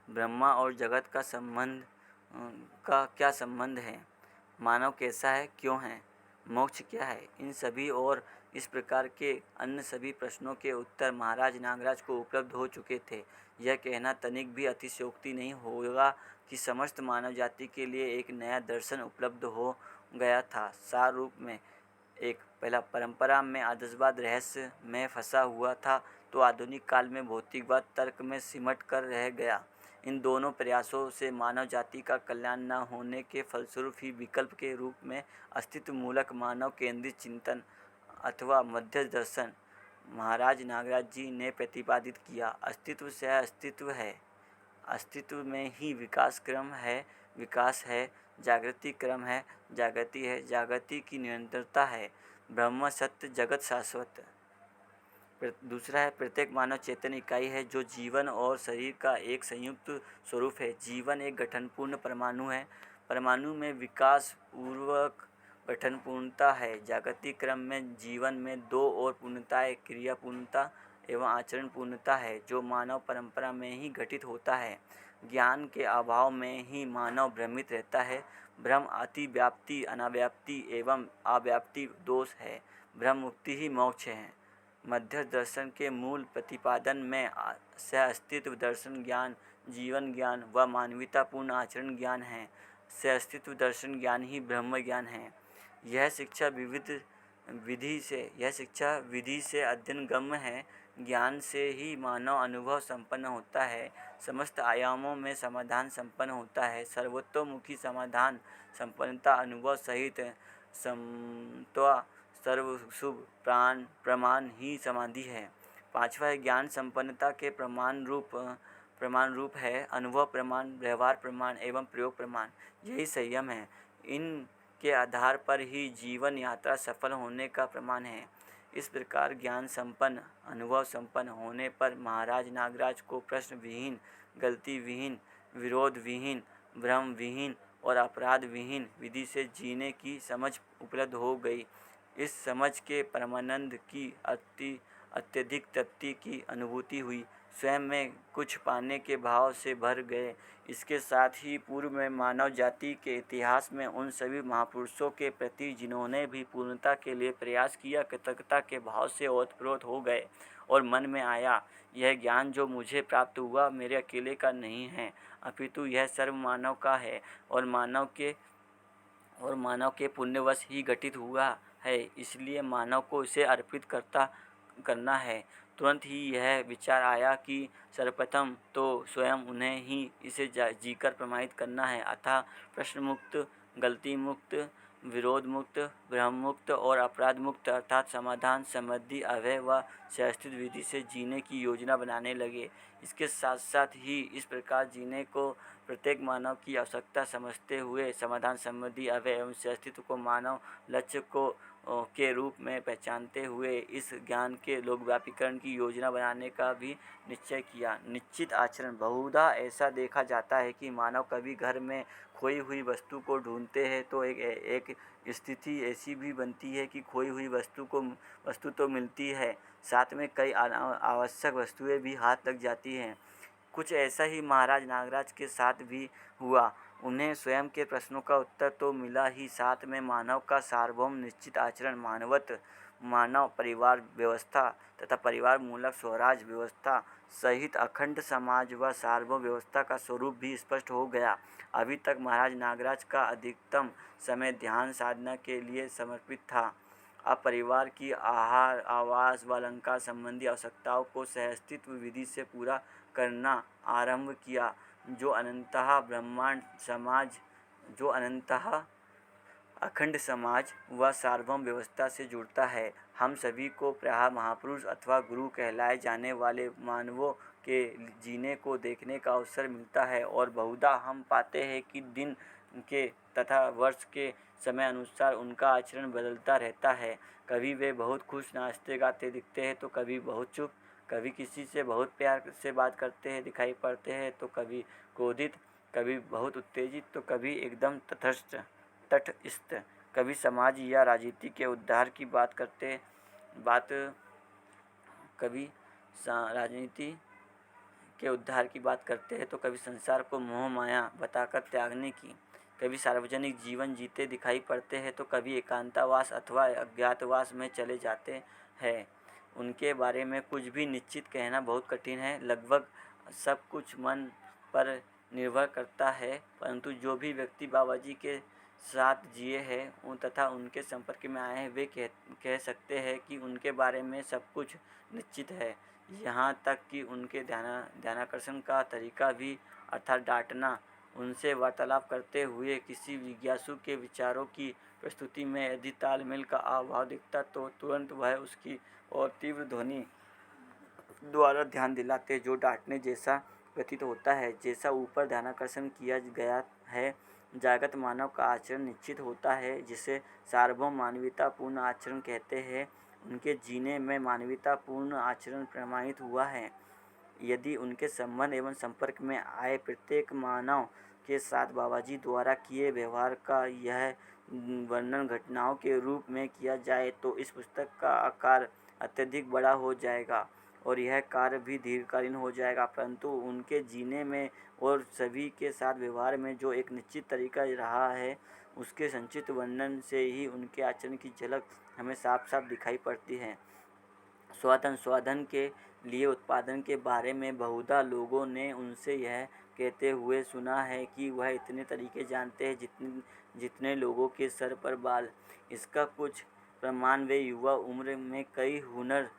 ब्रह्मा और जगत का क्या संबंध है, मानव कैसा है, क्यों है, मोक्ष क्या है, इन सभी और इस प्रकार के अन्य सभी प्रश्नों के उत्तर महाराज नागराज को उपलब्ध हो चुके थे। यह कहना तनिक भी अतिशयोक्ति नहीं होगा कि समस्त मानव जाति के लिए एक नया दर्शन उपलब्ध हो गया था। सार रूप में एक पहला परंपरा में आदर्शवाद रहस्य में फंसा हुआ था, तो आधुनिक काल में भौतिकवाद तर्क में सिमट कर रह गया। इन दोनों प्रयासों से मानव जाति का कल्याण न होने के फलस्वरूप ही विकल्प के रूप में अस्तित्व मूलक मानव केंद्रित चिंतन अथवा मध्य दर्शन महाराज नागराज जी ने प्रतिपादित किया। अस्तित्व से अस्तित्व है, अस्तित्व में ही विकास क्रम है, विकास है, जागृति क्रम है, जागृति है, जागृति की निरंतरता है, ब्रह्म सत्य, जगत शाश्वत। दूसरा है प्रत्येक मानव चेतन इकाई है जो जीवन और शरीर का एक संयुक्त स्वरूप है। जीवन एक गठनपूर्ण परमाणु है। परमाणु में विकास पूर्वक गठनपूर्णता है। जागतिक क्रम में जीवन में 2 और पूर्णताएं, क्रिया पूर्णता एवं आचरण पूर्णता है जो मानव परंपरा में ही घटित होता है। ज्ञान के अभाव में ही मानव भ्रमित रहता है। भ्रम अतिव्याप्ति, अनाव्याप्ति एवं अव्याप्ति दोष है। भ्रम मुक्ति ही मोक्ष है। मध्य दर्शन के मूल प्रतिपादन में सह-अस्तित्व दर्शन ज्ञान, जीवन ज्ञान व मानवतापूर्ण आचरण ज्ञान है। सह-अस्तित्व दर्शन ज्ञान ही ब्रह्म ज्ञान है। यह शिक्षा विधि से अध्ययनगम्य है। ज्ञान से ही मानव अनुभव संपन्न होता है, समस्त आयामों में समाधान संपन्न होता है। सर्वतोमुखी समाधान संपन्नता अनुभव सहित समत्वा सर्वशुभ प्रमाण ही समाधि है। पांचवा है ज्ञान संपन्नता के प्रमाण रूप है अनुभव प्रमाण, व्यवहार प्रमाण एवं प्रयोग प्रमाण। यही संयम है। इन के आधार पर ही जीवन यात्रा सफल होने का प्रमाण है। इस प्रकार ज्ञान संपन्न, अनुभव संपन्न होने पर महाराज नागराज को प्रश्न विहीन, गलती विहीन, विरोध विहीन, भ्रम विहीन और अपराध विहीन विधि से जीने की समझ उपलब्ध हो गई। इस समझ के परमानंद की अत्यधिक तृप्ति की अनुभूति हुई। स्वयं में कुछ पाने के भाव से भर गए। इसके साथ ही पूर्व में मानव जाति के इतिहास में उन सभी महापुरुषों के प्रति जिन्होंने भी पूर्णता के लिए प्रयास किया, कृतज्ञता के भाव से ओतप्रोत हो गए और मन में आया, यह ज्ञान जो मुझे प्राप्त हुआ मेरे अकेले का नहीं है, अपितु यह सर्व मानव का है और मानव के पुण्यवश ही घटित हुआ है, इसलिए मानव को इसे अर्पित करना है। तुरंत ही यह विचार आया कि सर्वप्रथम तो स्वयं उन्हें ही इसे जीकर प्रमाणित करना है। अतः प्रश्न मुक्त, गलती मुक्त, विरोध मुक्त, भ्रम मुक्त और अपराध मुक्त अर्थात समाधान, समृद्धि, अभय व सह-अस्तित्व विधि से जीने की योजना बनाने लगे। इसके साथ साथ ही इस प्रकार जीने को प्रत्येक मानव की आवश्यकता समझते हुए समाधान, समृद्धि, अभय एवं सह-अस्तित्व को मानव लक्ष्य के रूप में पहचानते हुए इस ज्ञान के लोकव्यापीकरण की योजना बनाने का भी निश्चय किया। निश्चित आचरण। बहुधा ऐसा देखा जाता है कि मानव कभी घर में खोई हुई वस्तु को ढूंढते हैं तो एक स्थिति ऐसी भी बनती है कि खोई हुई वस्तु तो मिलती है, साथ में कई आवश्यक वस्तुएं भी हाथ लग जाती हैं। कुछ ऐसा ही महाराज नागराज के साथ भी हुआ। उन्हें स्वयं के प्रश्नों का उत्तर तो मिला ही, साथ में मानव का सार्वभौम निश्चित आचरण, मानव परिवार व्यवस्था तथा परिवार मूलक स्वराज व्यवस्था सहित अखंड समाज व सार्वभौम व्यवस्था का स्वरूप भी स्पष्ट हो गया। अभी तक महाराज नागराज का अधिकतम समय ध्यान साधना के लिए समर्पित था। अब परिवार की आहार, आवास व अलंकार संबंधी आवश्यकताओं को सह-अस्तित्व विधि से पूरा करना आरंभ किया, जो अनंतः अखंड समाज व सार्वभौम व्यवस्था से जुड़ता है। हम सभी को प्रायः महापुरुष अथवा गुरु कहलाए जाने वाले मानवों के जीने को देखने का अवसर मिलता है और बहुधा हम पाते हैं कि दिन के तथा वर्ष के समय अनुसार उनका आचरण बदलता रहता है। कभी वे बहुत खुश नाचते गाते दिखते हैं तो कभी बहुत चुप, कभी किसी से बहुत प्यार से बात करते हैं दिखाई पड़ते हैं तो कभी क्रोधित, कभी बहुत उत्तेजित तो कभी एकदम तटस्थ, कभी समाज या राजनीति के उद्धार की बात करते हैं तो कभी संसार को मोह माया बताकर त्यागने की, कभी सार्वजनिक जीवन जीते दिखाई पड़ते हैं तो कभी एकांतवास अथवा अज्ञातवास में चले जाते हैं। उनके बारे में कुछ भी निश्चित कहना बहुत कठिन है। लगभग सब कुछ मन पर निर्भर करता है, परंतु जो भी व्यक्ति बाबाजी के साथ जिए हैं तथा उनके संपर्क में आए हैं वे कह सकते हैं कि उनके बारे में सब कुछ निश्चित है। यहाँ तक कि उनके ध्यानाकर्षण का तरीका भी, अर्थात डांटना। उनसे वार्तालाप करते हुए किसी जिज्ञासु के विचारों की प्रस्तुति में यदि तालमेल का अभाव दिखता तो तुरंत वह उसकी और तीव्र ध्वनि द्वारा ध्यान दिलाते, जो डांटने जैसा प्रतीत होता है। जैसा ऊपर ध्यानाकर्षण किया गया है, जागृत मानव का आचरण निश्चित होता है, जिसे सार्वभौम मानवतापूर्ण आचरण कहते हैं। उनके जीने में मानवतापूर्ण आचरण प्रमाणित हुआ है। यदि उनके संबंध एवं संपर्क में आए प्रत्येक मानव के साथ बाबाजी द्वारा किए व्यवहार का यह वर्णन घटनाओं के रूप में किया जाए तो इस पुस्तक का आकार अत्यधिक बड़ा हो जाएगा और यह कार्य भी दीर्घकालीन हो जाएगा, परंतु उनके जीने में और सभी के साथ व्यवहार में जो एक निश्चित तरीका रहा है, उसके संक्षिप्त वर्णन से ही उनके आचरण की झलक हमें साफ साफ दिखाई पड़ती है। स्वाधन के लिए उत्पादन के बारे में बहुधा लोगों ने उनसे यह कहते हुए सुना है कि वह इतने तरीके जानते हैं जितने लोगों के सर पर बाल। इसका कुछ प्रमाण वे युवा उम्र में कई हुनर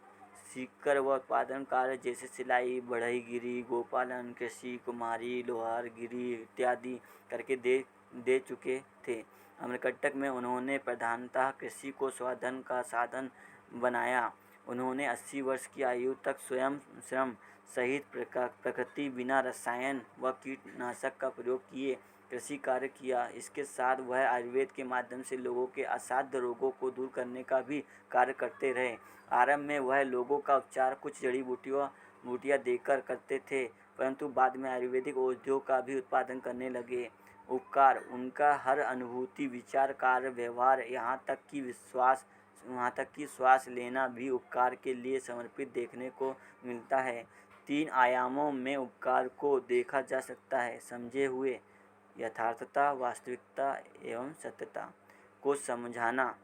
सीखकर वह उत्पादन कार्य जैसे सिलाई, बढ़ईगिरी, गोपालन, कृषि, कुम्हारी, लोहारगिरी इत्यादि करके दे चुके थे। अमरकंटक में उन्होंने प्रधानतः कृषि को स्वाधन का साधन बनाया। उन्होंने 80 वर्ष की आयु तक स्वयं श्रम सहित प्रकृति बिना रसायन व कीटनाशक का प्रयोग किए कृषि कार्य किया। इसके साथ वह आयुर्वेद के माध्यम से लोगों के असाध्य रोगों को दूर करने का भी कार्य करते रहे। आरंभ में वह लोगों का उपचार कुछ जड़ी बूटियाँ देकर करते थे, परंतु बाद में आयुर्वेदिक औषधियों का भी उत्पादन करने लगे। उपकार उनका हर अनुभूति, विचार, कार्य, व्यवहार, यहाँ तक कि श्वास लेना भी उपकार के लिए समर्पित देखने को मिलता है। 3 आयामों में उपकार को देखा जा सकता है: समझे हुए, यथार्थता, वास्तविकता एवं सत्यता को समझाना,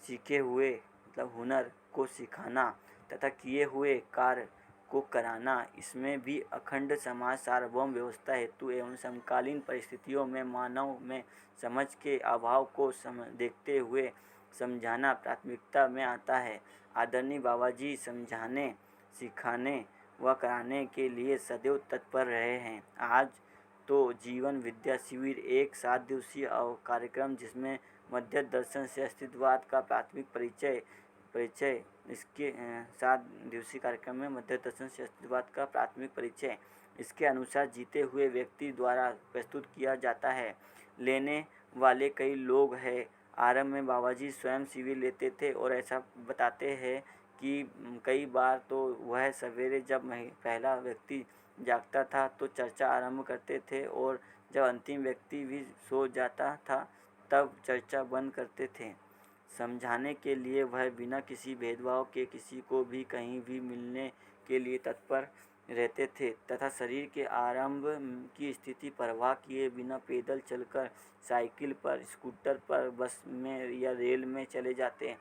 सीखे हुए मतलब हुनर को सिखाना तथा किए हुए कार्य को कराना। इसमें भी अखंड समाज, सार्वभौम व्यवस्था हेतु एवं समकालीन परिस्थितियों में मानव में समझ के अभाव को देखते हुए समझाना प्राथमिकता में आता है। आदरणीय बाबाजी समझाने, सिखाने व कराने के लिए सदैव तत्पर रहे हैं। आज तो जीवन विद्या शिविर एक 7 दिवसीय कार्यक्रम, जिसमें मध्य दर्शन से अस्तित्ववाद का प्राथमिक परिचय इसके 7 दिवसीय कार्यक्रम में मध्य दर्शन से अस्तित्ववाद का प्राथमिक परिचय इसके अनुसार जीते हुए व्यक्ति द्वारा प्रस्तुत किया जाता है। लेने वाले कई लोग हैं। आरंभ में बाबाजी स्वयं शिविर लेते थे और ऐसा बताते हैं कि कई बार तो वह सवेरे जब पहला व्यक्ति जागता था तो चर्चा आरंभ करते थे, और जब अंतिम व्यक्ति भी सो जाता था तब चर्चा बंद करते थे। समझाने के लिए वह बिना किसी भेदभाव के किसी को भी कहीं भी मिलने के लिए तत्पर रहते थे तथा शरीर के आरंभ की स्थिति परवाह किए बिना पैदल चलकर, साइकिल पर, स्कूटर पर, बस में या रेल में चले जाते।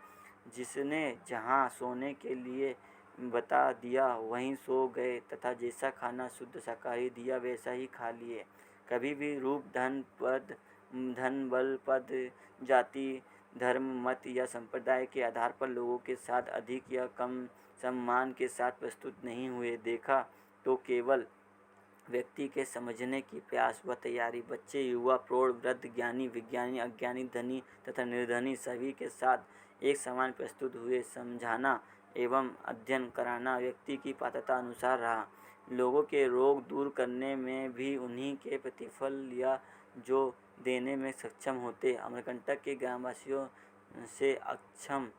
जिसने जहाँ सोने के लिए बता दिया वहीं सो गए तथा जैसा खाना शुद्ध शाकाहारी दिया वैसा ही खा लिए। कभी भी रूप, धन, बल, पद, जाति, धर्म, मत या संप्रदाय के आधार पर लोगों के साथ अधिक या कम सम्मान के साथ प्रस्तुत नहीं हुए। देखा तो केवल व्यक्ति के समझने की प्रयास व तैयारी। बच्चे, युवा, प्रौढ़, वृद्ध, ज्ञानी, विज्ञानी, अज्ञानी, धनी तथा निर्धनी सभी के साथ एक समान प्रस्तुत हुए। समझाना एवं अध्ययन कराना व्यक्ति की पात्रता अनुसार रहा। लोगों के रोग दूर करने में भी उन्हीं के प्रतिफल या जो देने में सक्षम होते। अमरकंटक के ग्रामवासियों से, अक्षम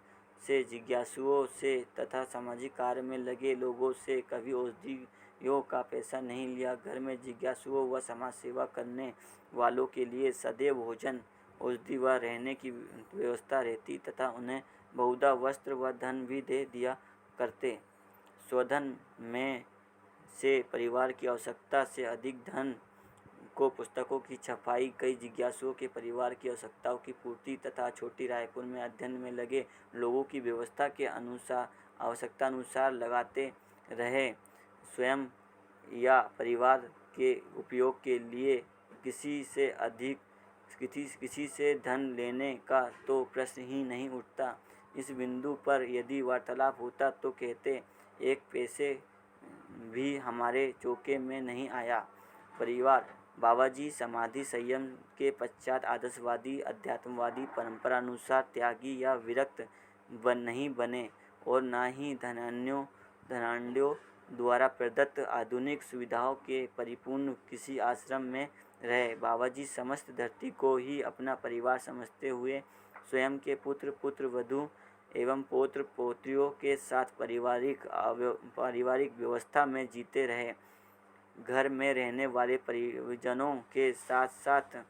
से, जिज्ञासुओं से तथा सामाजिक कार्य में लगे लोगों से कभी औषधियों का पैसा नहीं लिया। घर में जिज्ञासुओं व समाज सेवा करने वालों के लिए सदैव भोजन, औषधि व रहने की व्यवस्था रहती तथा उन्हें बहुधा वस्त्र व धन भी दे दिया करते। स्वधन में से परिवार की आवश्यकता से अधिक धन को पुस्तकों की छपाई, कई जिज्ञासुओं के परिवार की आवश्यकताओं की पूर्ति तथा छोटी रायपुर में अध्ययन में लगे लोगों की व्यवस्था के आवश्यकता अनुसार लगाते रहे। स्वयं या परिवार के उपयोग के लिए किसी से धन लेने का तो प्रश्न ही नहीं उठता। इस बिंदु पर यदि वार्तालाप होता तो कहते, एक पैसे भी हमारे चौके में नहीं आया। परिवार बाबाजी समाधि संयम के पश्चात आदर्शवादी, अध्यात्मवादी, परंपरानुसार त्यागी या विरक्त नहीं बने और न ही धनाढ्यों द्वारा प्रदत्त आधुनिक सुविधाओं के परिपूर्ण किसी आश्रम में रहे। बाबाजी समस्त धरती को ही अपना परिवार समझते हुए स्वयं के पुत्र, पुत्रवधू एवं पौत्र पौत्रियों के साथ पारिवारिक व्यवस्था में जीते रहे। घर में रहने वाले परिजनों के साथ साथ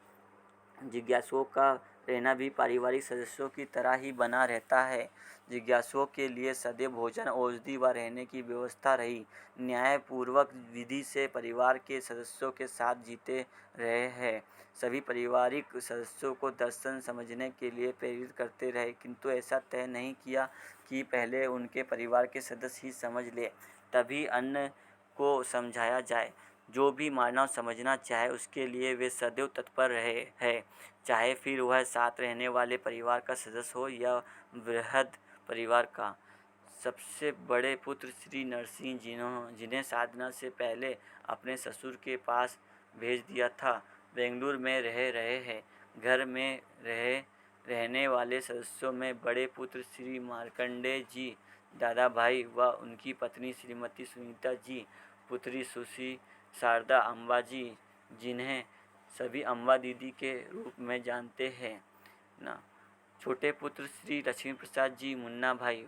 जिज्ञासुओं का रहना भी पारिवारिक सदस्यों की तरह ही बना रहता है। जिज्ञासुओं के लिए सदैव भोजन, औषधि व रहने की व्यवस्था रही। न्यायपूर्वक विधि से परिवार के सदस्यों के साथ जीते रहे हैं। सभी पारिवारिक सदस्यों को दर्शन समझने के लिए प्रेरित करते रहे, किंतु ऐसा तय नहीं किया कि पहले उनके परिवार के सदस्य ही समझ ले, तभी अन्य को समझाया जाए। जो भी मानव समझना चाहे उसके लिए वे सदैव तत्पर रहे हैं, चाहे फिर वह साथ रहने वाले परिवार का सदस्य हो या वृहद परिवार का। सबसे बड़े पुत्र श्री नरसिंह जिन्हें साधना से पहले अपने ससुर के पास भेज दिया था, बेंगलुरु में रह रहे हैं। घर में रहने वाले सदस्यों में बड़े पुत्र श्री मार्कंडेय जी, दादा भाई व उनकी पत्नी श्रीमती सुनीता जी, पुत्री सुश्री शारदा अम्बा जी, जिन्हें सभी अम्बा दीदी के रूप में जानते हैं ना, छोटे पुत्र श्री लक्ष्मी प्रसाद जी मुन्ना भाई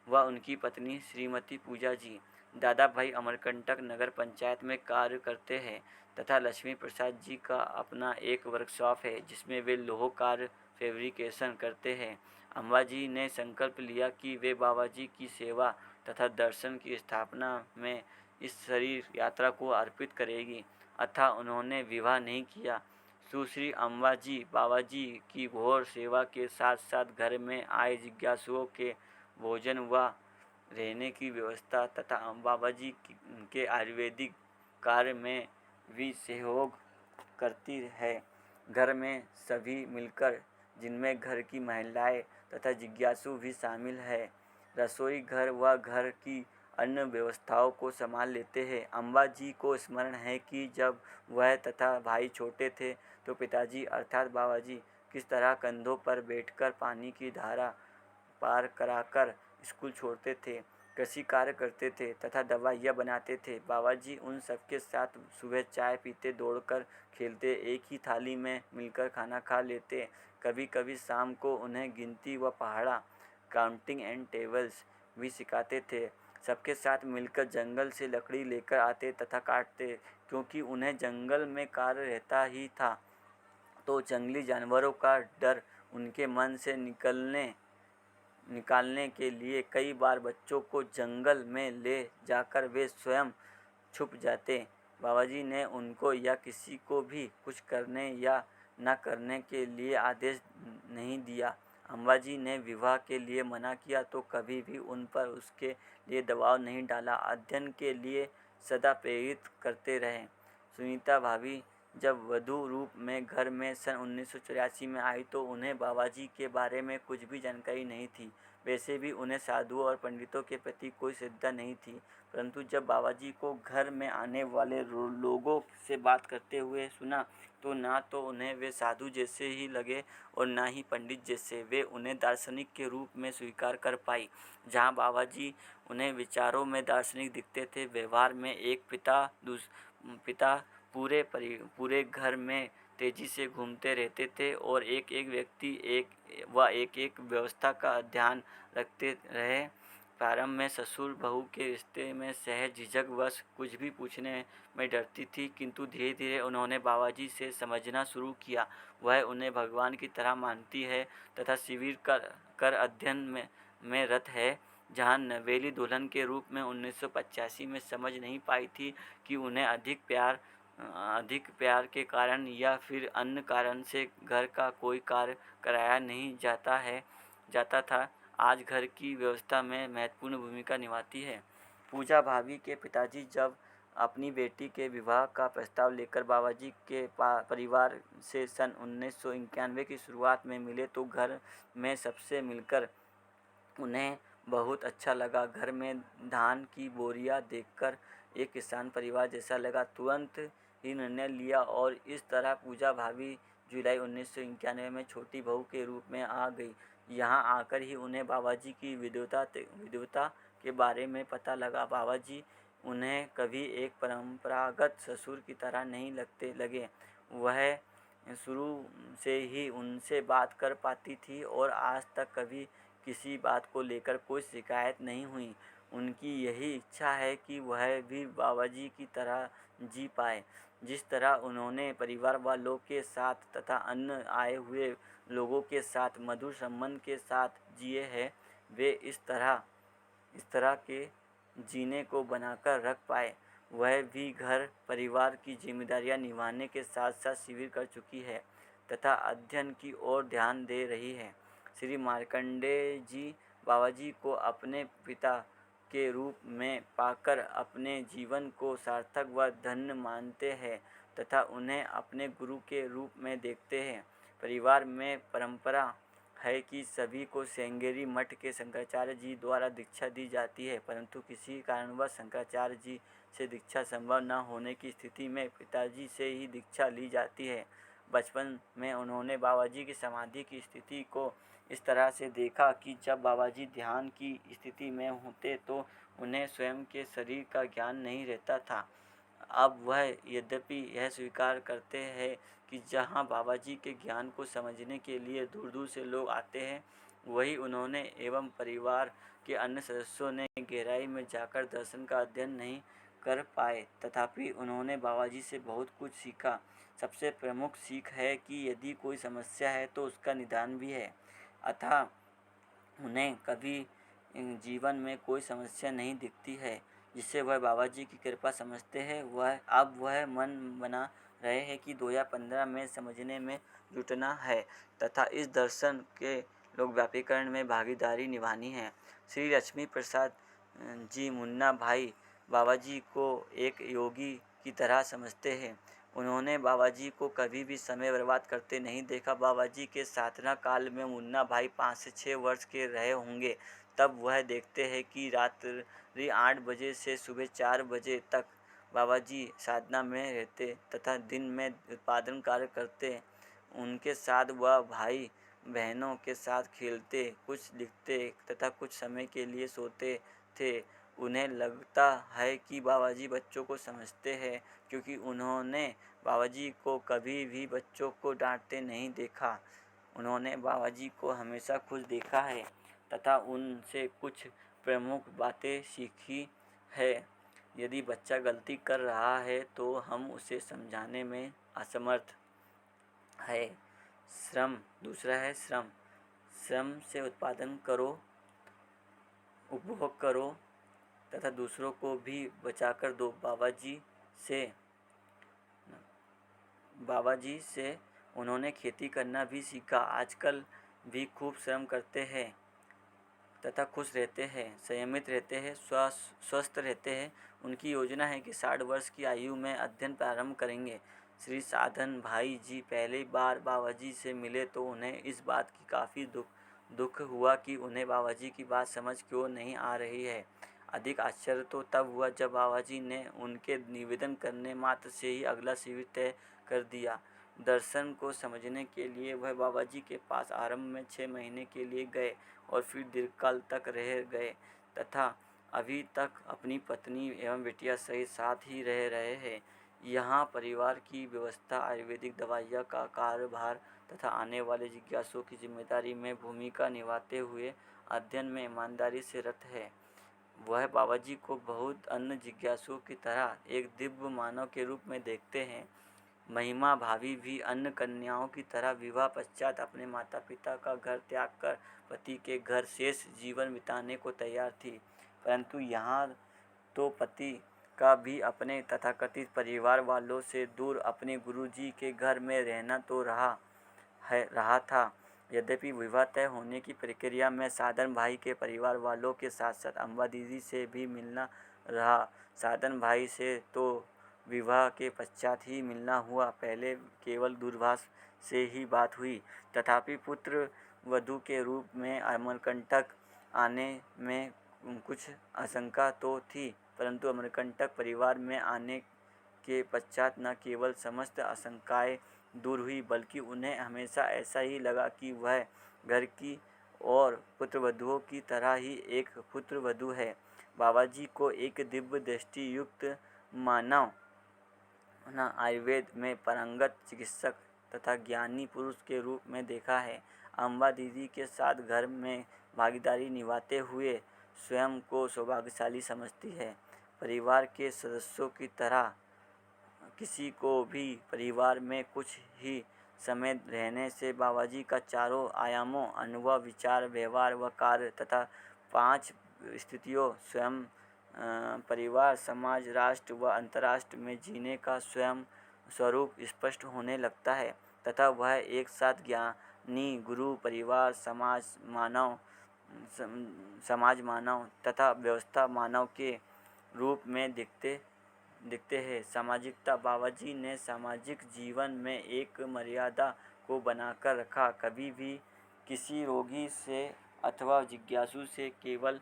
व उनकी पत्नी श्रीमती पूजा जी, दादा भाई अमरकंटक नगर पंचायत में कार्य करते हैं तथा लक्ष्मी प्रसाद जी का अपना एक वर्कशॉप है जिसमें वे लोह कार्य फैब्रिकेशन करते हैं। अम्बा जी ने संकल्प लिया कि वे बाबा जी की सेवा तथा दर्शन की स्थापना में इस शरीर यात्रा को अर्पित करेगी, अतः उन्होंने विवाह नहीं किया। सुश्री अम्बा जी बाबा जी की घोर सेवा के साथ साथ घर में आए जिज्ञासुओं के भोजन व रहने की व्यवस्था तथा बाबा जी के आयुर्वेदिक कार्य में भी सहयोग करती है। घर में सभी मिलकर, जिनमें घर की महिलाएं तथा जिज्ञासु भी शामिल है, रसोई घर व घर की अन्य व्यवस्थाओं को संभाल लेते हैं। अम्बा जी को स्मरण है कि जब वह तथा भाई छोटे थे तो पिताजी अर्थात बाबा जी किस तरह कंधों पर बैठकर पानी की धारा पार कराकर स्कूल छोड़ते थे, कृषि कार्य करते थे तथा दवाइयाँ बनाते थे। बाबा जी उन सबके साथ सुबह चाय पीते, दौड़कर खेलते, एक ही थाली में मिलकर खाना खा लेते। कभी कभी शाम को उन्हें गिनती व पहाड़ा काउंटिंग एंड टेबल्स भी सिखाते थे। सबके साथ मिलकर जंगल से लकड़ी लेकर आते तथा काटते, क्योंकि उन्हें जंगल में कार्य रहता ही था, तो जंगली जानवरों का डर उनके मन से निकालने के लिए कई बार बच्चों को जंगल में ले जाकर वे स्वयं छुप जाते। बाबाजी ने उनको या किसी को भी कुछ करने या न करने के लिए आदेश नहीं दिया। अम्बाजी ने विवाह के लिए मना किया तो कभी भी उन पर उसके लिए दबाव नहीं डाला, अध्ययन के लिए सदा प्रेरित करते रहे। सुनीता भाभी जब वधू रूप में घर में सन 1984 में आई तो उन्हें बाबाजी के बारे में कुछ भी जानकारी नहीं थी। वैसे भी उन्हें साधुओं और पंडितों के प्रति कोई श्रद्धा नहीं थी, परंतु जब बाबाजी को घर में आने वाले लोगों से बात करते हुए सुना तो ना तो उन्हें वे साधु जैसे ही लगे और ना ही पंडित जैसे। वे उन्हें दार्शनिक के रूप में स्वीकार कर पाई। जहाँ बाबाजी उन्हें विचारों में दार्शनिक दिखते थे, व्यवहार में एक पिता पूरे घर में तेजी से घूमते रहते थे और एक एक व्यक्ति एक व्यवस्था का ध्यान रखते रहे। प्रारंभ में ससुर बहू के रिश्ते में सहज झिझकवश कुछ भी पूछने में डरती थी, किंतु धीरे धीरे उन्होंने बाबाजी से समझना शुरू किया। वह उन्हें भगवान की तरह मानती है तथा शिविर कर अध्ययन में रत है। जहाँ नवेली दुल्हन के रूप में 1985 में समझ नहीं पाई थी कि उन्हें अधिक प्यार के कारण या फिर अन्य कारण से घर का कोई कार्य कराया नहीं जाता था, आज घर की व्यवस्था में महत्वपूर्ण भूमिका निभाती है। पूजा भाभी के पिताजी जब अपनी बेटी के विवाह का प्रस्ताव लेकर बाबाजी के परिवार से सन 1991 की शुरुआत में मिले तो घर में सबसे मिलकर उन्हें बहुत अच्छा लगा। घर में धान की बोरियां देखकर एक किसान परिवार जैसा लगा। तुरंत ही निर्णय लिया और इस तरह पूजा भाभी जुलाई 1991 में छोटी बहू के रूप में आ गई। यहाँ आकर ही उन्हें बाबाजी की विद्वता के बारे में पता लगा। बाबाजी उन्हें कभी एक परंपरागत ससुर की तरह नहीं लगे। वह शुरू से ही उनसे बात कर पाती थी और आज तक कभी किसी बात को लेकर कोई शिकायत नहीं हुई। उनकी यही इच्छा है कि वह भी बाबाजी की तरह जी पाए। जिस तरह उन्होंने परिवार वालों के साथ तथा अन्य आए हुए लोगों के साथ मधुर संबंध के साथ जिए हैं, वे इस तरह के जीने को बनाकर रख पाए। वह भी घर परिवार की जिम्मेदारियां निभाने के साथ साथ शिविर कर चुकी है तथा अध्ययन की ओर ध्यान दे रही है। श्री मार्कंडेय जी बाबाजी को अपने पिता के रूप में पाकर अपने जीवन को सार्थक व धन्य मानते हैं तथा उन्हें अपने गुरु के रूप में देखते हैं। परिवार में परंपरा है कि सभी को श्रृंगेरी मठ के शंकराचार्य जी द्वारा दीक्षा दी जाती है, परंतु किसी कारणवश शंकराचार्य जी से दीक्षा संभव न होने की स्थिति में पिताजी से ही दीक्षा ली जाती है। बचपन में उन्होंने बाबाजी की समाधि की स्थिति को इस तरह से देखा कि जब बाबाजी ध्यान की स्थिति में होते तो उन्हें स्वयं के शरीर का ज्ञान नहीं रहता था। अब वह यद्यपि यह स्वीकार करते हैं कि जहाँ बाबाजी के ज्ञान को समझने के लिए दूर दूर से लोग आते हैं, वही उन्होंने एवं परिवार के अन्य सदस्यों ने गहराई में जाकर दर्शन का अध्ययन नहीं कर पाए, तथापि उन्होंने बाबाजी से बहुत कुछ सीखा। सबसे प्रमुख सीख है कि यदि कोई समस्या है तो उसका निदान भी है, अतः उन्हें कभी जीवन में कोई समस्या नहीं दिखती है जिससे वह बाबाजी की कृपा समझते हैं। वह मन बना रहे हैं कि 2015 में समझने में जुटना है तथा इस दर्शन के लोक व्यापीकरण में भागीदारी निभानी है। श्री लक्ष्मी प्रसाद जी मुन्ना भाई बाबाजी को एक योगी की तरह समझते हैं। उन्होंने बाबाजी को कभी भी समय बर्बाद करते नहीं देखा। बाबाजी के साधना काल में मुन्ना भाई 5 से 6 वर्ष के रहे होंगे। तब वह देखते हैं कि रात्रि 8 बजे से सुबह 4 बजे तक बाबाजी साधना में रहते तथा दिन में उत्पादन कार्य करते। उनके साथ वह भाई बहनों के साथ खेलते, कुछ लिखते तथा कुछ समय के लिए सोते थे। उन्हें लगता है कि बाबाजी बच्चों को समझते हैं, क्योंकि उन्होंने बाबाजी को कभी भी बच्चों को डांटते नहीं देखा। उन्होंने बाबाजी को हमेशा खुश देखा है तथा उनसे कुछ प्रमुख बातें सीखी है। यदि बच्चा गलती कर रहा है तो हम उसे समझाने में असमर्थ है। दूसरा है श्रम। श्रम से उत्पादन करो, उपभोग करो तथा दूसरों को भी बचाकर दो। बाबाजी से उन्होंने खेती करना भी सीखा। आजकल भी खूब श्रम करते हैं तथा खुश रहते हैं, संयमित रहते हैं, स्वस्थ रहते हैं। उनकी योजना है कि 60 वर्ष की आयु में अध्ययन प्रारंभ करेंगे। श्री साधन भाई जी पहली बार बाबाजी से मिले तो उन्हें इस बात की काफ़ी दुख हुआ कि उन्हें बाबाजी की बात समझ क्यों नहीं आ रही है। अधिक आश्चर्य तो तब हुआ जब बाबाजी ने उनके निवेदन करने मात्र से ही अगला शिविर तय कर दिया। दर्शन को समझने के लिए वह बाबाजी के पास आरंभ में 6 महीने के लिए गए और फिर दीर्घकाल तक रह गए तथा अभी तक अपनी पत्नी एवं बिटिया सहित साथ ही रह रहे हैं। यहाँ परिवार की व्यवस्था, आयुर्वेदिक दवाइयाँ का कार्यभार तथा आने वाले जिज्ञासुओं की जिम्मेदारी में भूमिका निभाते हुए अध्ययन में ईमानदारी से रत है। वह बाबाजी को बहुत अन्य जिज्ञासुओं की तरह एक दिव्य मानव के रूप में देखते हैं। महिमा भाभी भी अन्य कन्याओं की तरह विवाह पश्चात अपने माता पिता का घर त्याग कर पति के घर शेष जीवन बिताने को तैयार थी, परंतु यहाँ तो पति का भी अपने तथाकथित परिवार वालों से दूर अपने गुरुजी के घर में रहना तो रहा था। यद्यपि विवाह तय होने की प्रक्रिया में साधन भाई के परिवार वालों के साथ साथ अम्बा दीदी से भी मिलना रहा। साधन भाई से तो विवाह के पश्चात ही मिलना हुआ, पहले केवल दूरभाष से ही बात हुई। तथापि पुत्र वधू के रूप में अमरकंटक आने में कुछ आशंका तो थी, परंतु अमरकंटक परिवार में आने के पश्चात न केवल समस्त आशंकाएं दूर हुई, बल्कि उन्हें हमेशा ऐसा ही लगा कि वह घर की और पुत्रवधुओं की तरह ही एक पुत्रवधू है। बाबाजी को एक दिव्य दृष्टि युक्त मानव आयुर्वेद में पारंगत चिकित्सक तथा ज्ञानी पुरुष के रूप में देखा है। अम्बा दीदी के साथ घर में भागीदारी निभाते हुए स्वयं को सौभाग्यशाली समझती है। परिवार के सदस्यों की तरह किसी को भी परिवार में कुछ ही समय रहने से बाबाजी का चारों आयामों अनुभव, विचार, व्यवहार व कार्य तथा 5 स्थितियों स्वयं, परिवार, समाज, राष्ट्र व अंतर्राष्ट्र में जीने का स्वयं स्वरूप स्पष्ट होने लगता है तथा वह एक साथ ज्ञानी, गुरु, परिवार, समाज मानव तथा व्यवस्था मानव के रूप में दिखते हैं। सामाजिकता। बाबाजी ने सामाजिक जीवन में एक मर्यादा को बनाकर रखा। कभी भी किसी रोगी से अथवा जिज्ञासु से केवल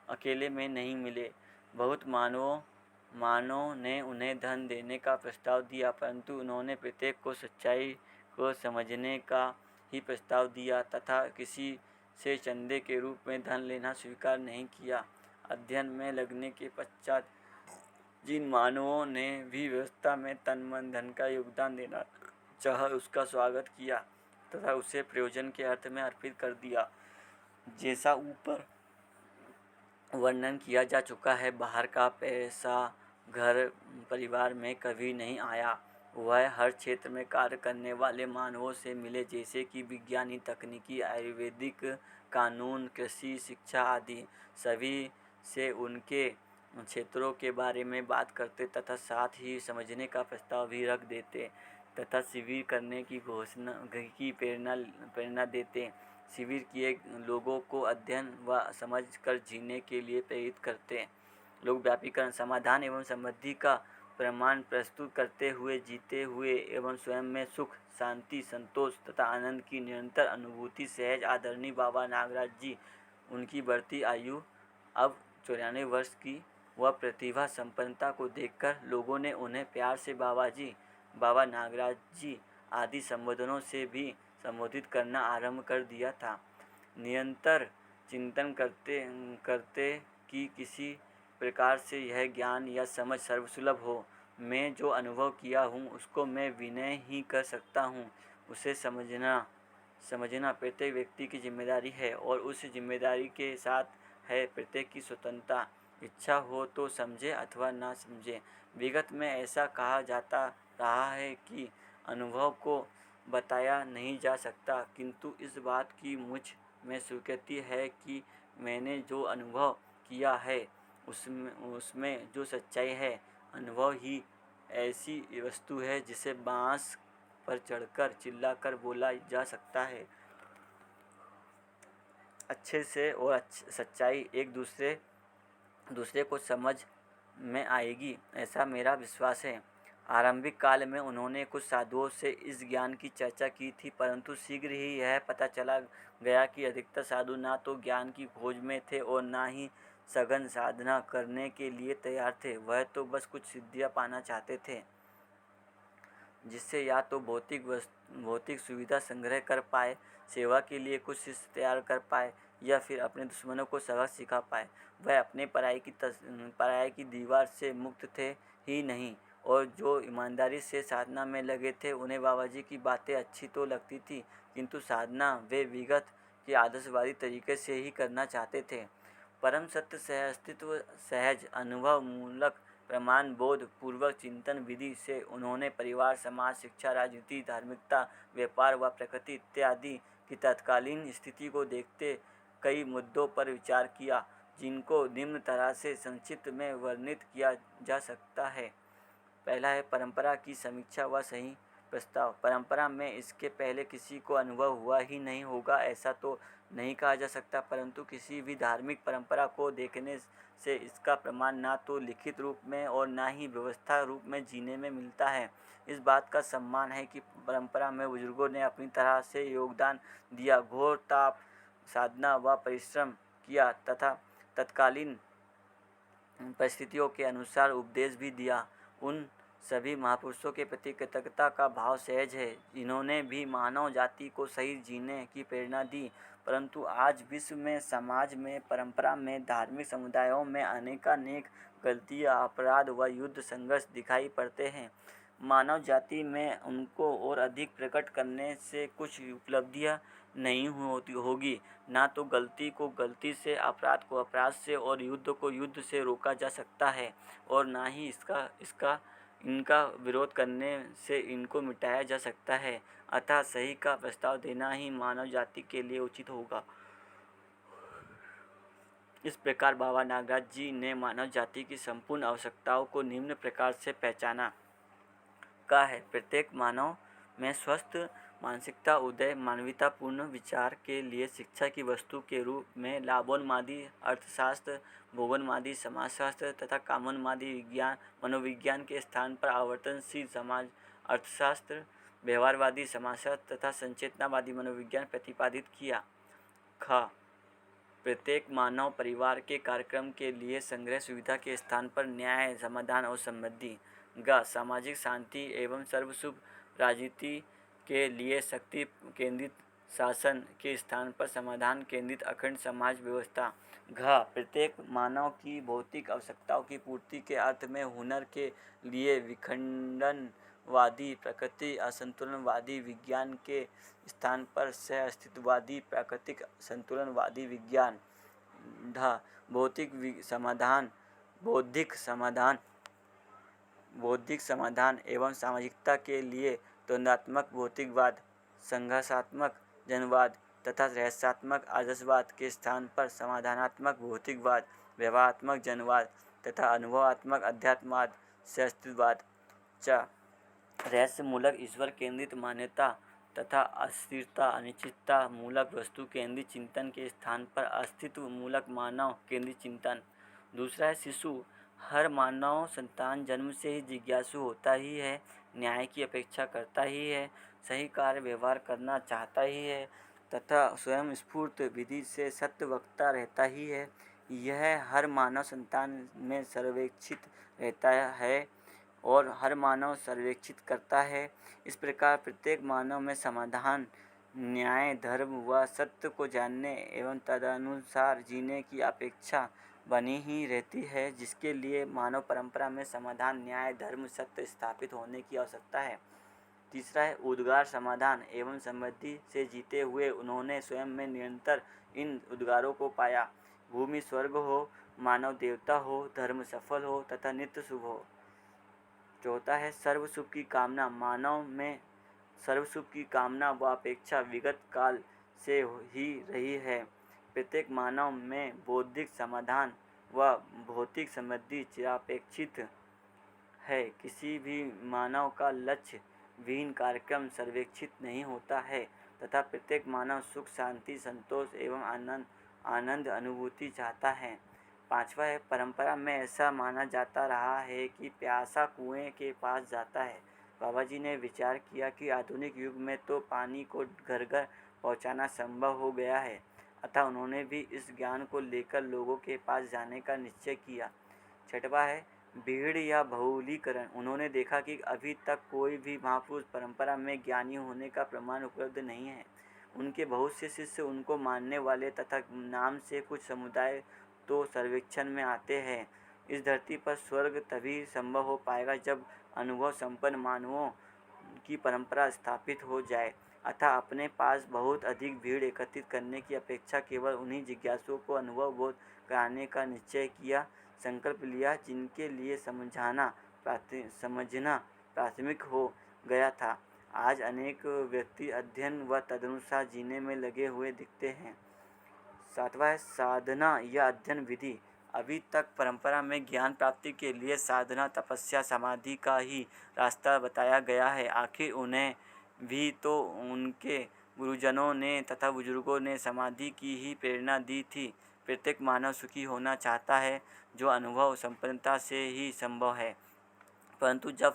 अकेले में नहीं मिले। बहुत मानवों ने उन्हें धन देने का प्रस्ताव दिया, परंतु उन्होंने प्रत्येक को सच्चाई को समझने का ही प्रस्ताव दिया तथा किसी से चंदे के रूप में धन लेना स्वीकार नहीं किया। अध्ययन में लगने के पश्चात जिन मानवों ने भी व्यवस्था में तन मन धन का योगदान देना चाहा, उसका स्वागत किया तथा उसे प्रयोजन के अर्थ में अर्पित कर दिया। जैसा ऊपर वर्णन किया जा चुका है, बाहर का पैसा घर परिवार में कभी नहीं आया। वह हर क्षेत्र में कार्य करने वाले मानवों से मिले, जैसे कि विज्ञानी, तकनीकी, आयुर्वेदिक, कानून, कृषि, शिक्षा आदि। सभी से उनके क्षेत्रों के बारे में बात करते तथा साथ ही समझने का प्रस्ताव भी रख देते तथा शिविर करने की घोषणा की प्रेरणा देते। शिविर किए लोगों को अध्ययन व समझ कर जीने के लिए प्रेरित करते। लोग व्यापीकरण, समाधान एवं समृद्धि का प्रमाण प्रस्तुत करते हुए जीते हुए एवं स्वयं में सुख, शांति, संतोष तथा आनंद की निरंतर अनुभूति सहज आदरणीय बाबा नागराज जी। उनकी बढ़ती आयु अब 94 वर्ष की व प्रतिभा संपन्नता को देखकर लोगों ने उन्हें प्यार से बाबाजी, बाबा नागराज जी आदि संबोधनों से भी संबोधित करना आरंभ कर दिया था। निरंतर चिंतन करते कि किसी प्रकार से यह ज्ञान या समझ सर्वसुलभ हो। मैं जो अनुभव किया हूँ उसको मैं विनय ही कर सकता हूँ। उसे समझना प्रत्येक व्यक्ति की जिम्मेदारी है और उस जिम्मेदारी के साथ है प्रत्येक की स्वतंत्रता। इच्छा हो तो समझे अथवा ना समझे। विगत में ऐसा कहा जाता रहा है कि अनुभव को बताया नहीं जा सकता, किंतु इस बात की मुझ में स्वीकृति है कि मैंने जो अनुभव किया है उसमें जो सच्चाई है, अनुभव ही ऐसी वस्तु है जिसे बांस पर चढ़कर चिल्लाकर बोला जा सकता है। अच्छे से और सच्चाई एक दूसरे को समझ में आएगी, ऐसा मेरा विश्वास है। आरंभिक काल में उन्होंने कुछ साधुओं से इस ज्ञान की चर्चा की थी, परंतु शीघ्र ही यह पता चला गया कि अधिकतर साधु ना तो ज्ञान की खोज में थे और ना ही सघन साधना करने के लिए तैयार थे। वह तो बस कुछ सिद्धियां पाना चाहते थे, जिससे या तो भौतिक सुविधा संग्रह कर पाए, सेवा के लिए कुछ शिष्य तैयार कर पाए या फिर अपने दुश्मनों को सबक सिखा पाए। वह अपने पराई की दीवार से मुक्त थे ही नहीं, और जो ईमानदारी से साधना में लगे थे उन्हें बाबाजी की बातें अच्छी तो लगती थी, किंतु साधना वे विगत के आदर्शवादी तरीके से ही करना चाहते थे। परम सत्य सह अस्तित्व सहज अनुभव मूलक प्रमाण बोध पूर्वक चिंतन विधि से उन्होंने परिवार, समाज, शिक्षा, राजनीति, धार्मिकता, व्यापार व प्रकृति इत्यादि की तत्कालीन स्थिति को देखते कई मुद्दों पर विचार किया, जिनको निम्न तरह से संक्षिप्त में वर्णित किया जा सकता है। पहला है परंपरा की समीक्षा व सही प्रस्ताव। परंपरा में इसके पहले किसी को अनुभव हुआ ही नहीं होगा ऐसा तो नहीं कहा जा सकता, परंतु किसी भी धार्मिक परंपरा को देखने से इसका प्रमाण ना तो लिखित रूप में और ना ही व्यवस्था रूप में जीने में मिलता है। इस बात का सम्मान है कि परंपरा में बुजुर्गों ने अपनी तरह से योगदान दिया, घोर ताप, साधना व परिश्रम किया तथा तत्कालीन परिस्थितियों के अनुसार उपदेश भी दिया। उन सभी महापुरुषों के प्रति कृतज्ञता का भाव सहज है, जिन्होंने भी मानव जाति को सही जीने की प्रेरणा दी। परंतु आज विश्व में, समाज में, परंपरा में, धार्मिक समुदायों में अनेकानेक गलतियां, अपराध व युद्ध संघर्ष दिखाई पड़ते हैं। मानव जाति में उनको और अधिक प्रकट करने से कुछ उपलब्धियां नहीं होगी। ना तो गलती को गलती से, अपराध को अपराध से और युद्ध को युद्ध से रोका जा सकता है, और ना ही इसका इनका विरोध करने से इनको मिटाया जा सकता है। अतः सही का प्रस्ताव देना ही मानव जाति के लिए उचित होगा। इस प्रकार बाबा नागराज जी ने मानव जाति की संपूर्ण आवश्यकताओं को निम्न प्रकार से पहचाना का है। प्रत्येक मानव में स्वस्थ मानसिकता उदय, मानवतापूर्ण विचार के लिए शिक्षा की वस्तु के रूप में लाभोन्मादी अर्थशास्त्र, भोगोन्मादी समाजशास्त्र तथा कामोन्मादी विज्ञान मनोविज्ञान के स्थान पर आवर्तनशील समाज अर्थशास्त्र, व्यवहारवादी समाजशास्त्र तथा संचेतनावादी मनोविज्ञान प्रतिपादित किया। ख प्रत्येक मानव परिवार के कार्यक्रम के लिए संग्रह सुविधा के स्थान पर न्याय, समाधान और समृद्धि। ग सामाजिक शांति एवं सर्वसुख राजनीति के लिए शक्ति केंद्रित शासन के स्थान पर समाधान केंद्रित अखंड समाज व्यवस्था। घ प्रत्येक मानव की भौतिक आवश्यकताओं की पूर्ति के अर्थ में हुनर के लिए विखंडनवादी प्रकृति असंतुलनवादी विज्ञान के स्थान पर सह अस्तित्ववादी प्राकृतिक संतुलनवादी विज्ञान। ढ बौद्धिक समाधान एवं सामाजिकता के लिए द्वंद्वात्मक भौतिकवाद, संघर्षात्मक जनवाद तथा रहस्यात्मक आदर्शवाद के स्थान पर समाधानात्मक भौतिकवाद, व्यवहारात्मक जनवाद तथा अनुभवात्मक अध्यात्मवाद से अस्तित्ववाद। च रहस्यमूलक ईश्वर केंद्रित मान्यता तथा अस्थिरता अनिश्चितता मूलक वस्तु केंद्रित चिंतन के स्थान पर अस्तित्व मूलक मानव केंद्रित चिंतन। दूसरा है शिशु। हर मानव संतान जन्म से ही जिज्ञासु होता ही है, न्याय की अपेक्षा करता ही है, सही कार्य व्यवहार करना चाहता ही है तथा स्वयं स्फूर्त विधि से सत्य वक्ता रहता ही है। यह हर मानव संतान में सर्वेक्षित रहता है और हर मानव सर्वेक्षित करता है। इस प्रकार प्रत्येक मानव में समाधान, न्याय, धर्म व सत्य को जानने एवं तदनुसार जीने की अपेक्षा बनी ही रहती है, जिसके लिए मानव परंपरा में समाधान, न्याय, धर्म, सत्य स्थापित होने की आवश्यकता है। तीसरा है उद्गार समाधान एवं समृद्धि से जीते हुए उन्होंने स्वयं में निरंतर इन उद्गारों को पाया। भूमि स्वर्ग हो, मानव देवता हो, धर्म सफल हो तथा नित्य शुभ हो। चौथा है सर्वसुख की कामना। मानव में सर्वसुख की कामना व अपेक्षा विगत काल से ही रही है। प्रत्येक मानव में बौद्धिक समाधान व भौतिक समृद्धि चिरापेक्षित है। किसी भी मानव का लक्ष्य विहीन कार्यक्रम सर्वेक्षित नहीं होता है तथा प्रत्येक मानव सुख, शांति, संतोष एवं आनंद अनुभूति चाहता है। पांचवा है परंपरा में ऐसा माना जाता रहा है कि प्यासा कुएं के पास जाता है। बाबा जी ने विचार किया कि आधुनिक युग में तो पानी को घर घर पहुंचाना संभव हो गया है, अतः उन्होंने भी इस ज्ञान को लेकर लोगों के पास जाने का निश्चय किया। छठवां है भीड़ या बहुलीकरण। उन्होंने देखा कि अभी तक कोई भी महापुरुष परंपरा में ज्ञानी होने का प्रमाण उपलब्ध नहीं है। उनके बहुत से शिष्य उनको मानने वाले तथा नाम से कुछ समुदाय तो सर्वेक्षण में आते हैं। इस धरती पर स्वर्ग तभी संभव हो पाएगा जब अनुभव संपन्न मानवों की परंपरा स्थापित हो जाए। अतः अपने पास बहुत अधिक भीड़ एकत्रित करने की अपेक्षा केवल उन्हीं जिज्ञासुओं को अनुभव बोध कराने का निश्चय किया, संकल्प लिया जिनके लिए समझना प्राथमिक हो गया था। आज अनेक व्यक्ति अध्ययन व तदनुसार जीने में लगे हुए दिखते हैं। सातवां है साधना या अध्ययन विधि। अभी तक परंपरा में ज्ञान प्राप्ति के लिए साधना, तपस्या, समाधि का ही रास्ता बताया गया है। आखिर उन्हें भी तो उनके गुरुजनों ने तथा बुजुर्गों ने समाधि की ही प्रेरणा दी थी। प्रत्येक मानव सुखी होना चाहता है, जो अनुभव संपन्नता से ही संभव है। परंतु जब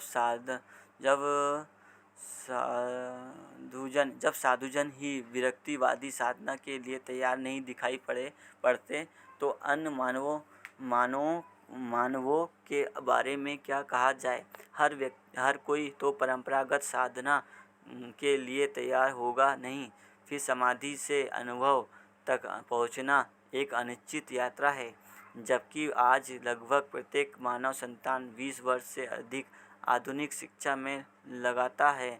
साधुजन ही विरक्तिवादी साधना के लिए तैयार नहीं दिखाई पड़ते तो अन्य मानवों के बारे में क्या कहा जाए। हर कोई तो परंपरागत साधना के लिए तैयार होगा नहीं। फिर समाधि से अनुभव तक पहुंचना एक अनिश्चित यात्रा है। जबकि आज लगभग प्रत्येक मानव संतान 20 वर्ष से अधिक आधुनिक शिक्षा में लगाता है,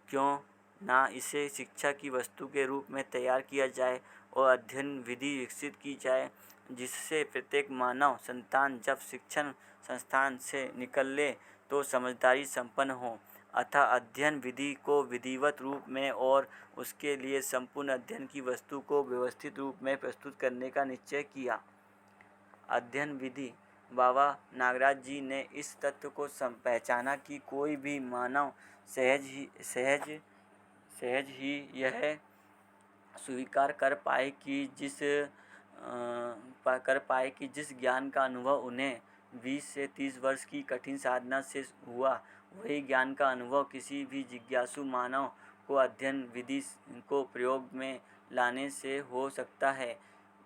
क्यों ना इसे शिक्षा की वस्तु के रूप में तैयार किया जाए और अध्ययन विधि विकसित की जाए, जिससे प्रत्येक मानव संतान जब शिक्षण संस्थान से निकले तो समझदारी संपन्न हो, अतः अध्ययन विधि को विधिवत रूप में और उसके लिए संपूर्ण अध्ययन की वस्तु को व्यवस्थित रूप में प्रस्तुत करने का निश्चय किया। अध्ययन विधि। बाबा नागराज जी ने इस तथ्य को पहचाना कि कोई भी मानव सहज ही यह स्वीकार कर पाए कि जिस ज्ञान का अनुभव उन्हें 20 से 30 वर्ष की कठिन साधना से हुआ, वही ज्ञान का अनुभव किसी भी जिज्ञासु मानव को अध्ययन विधि को प्रयोग में लाने से हो सकता है।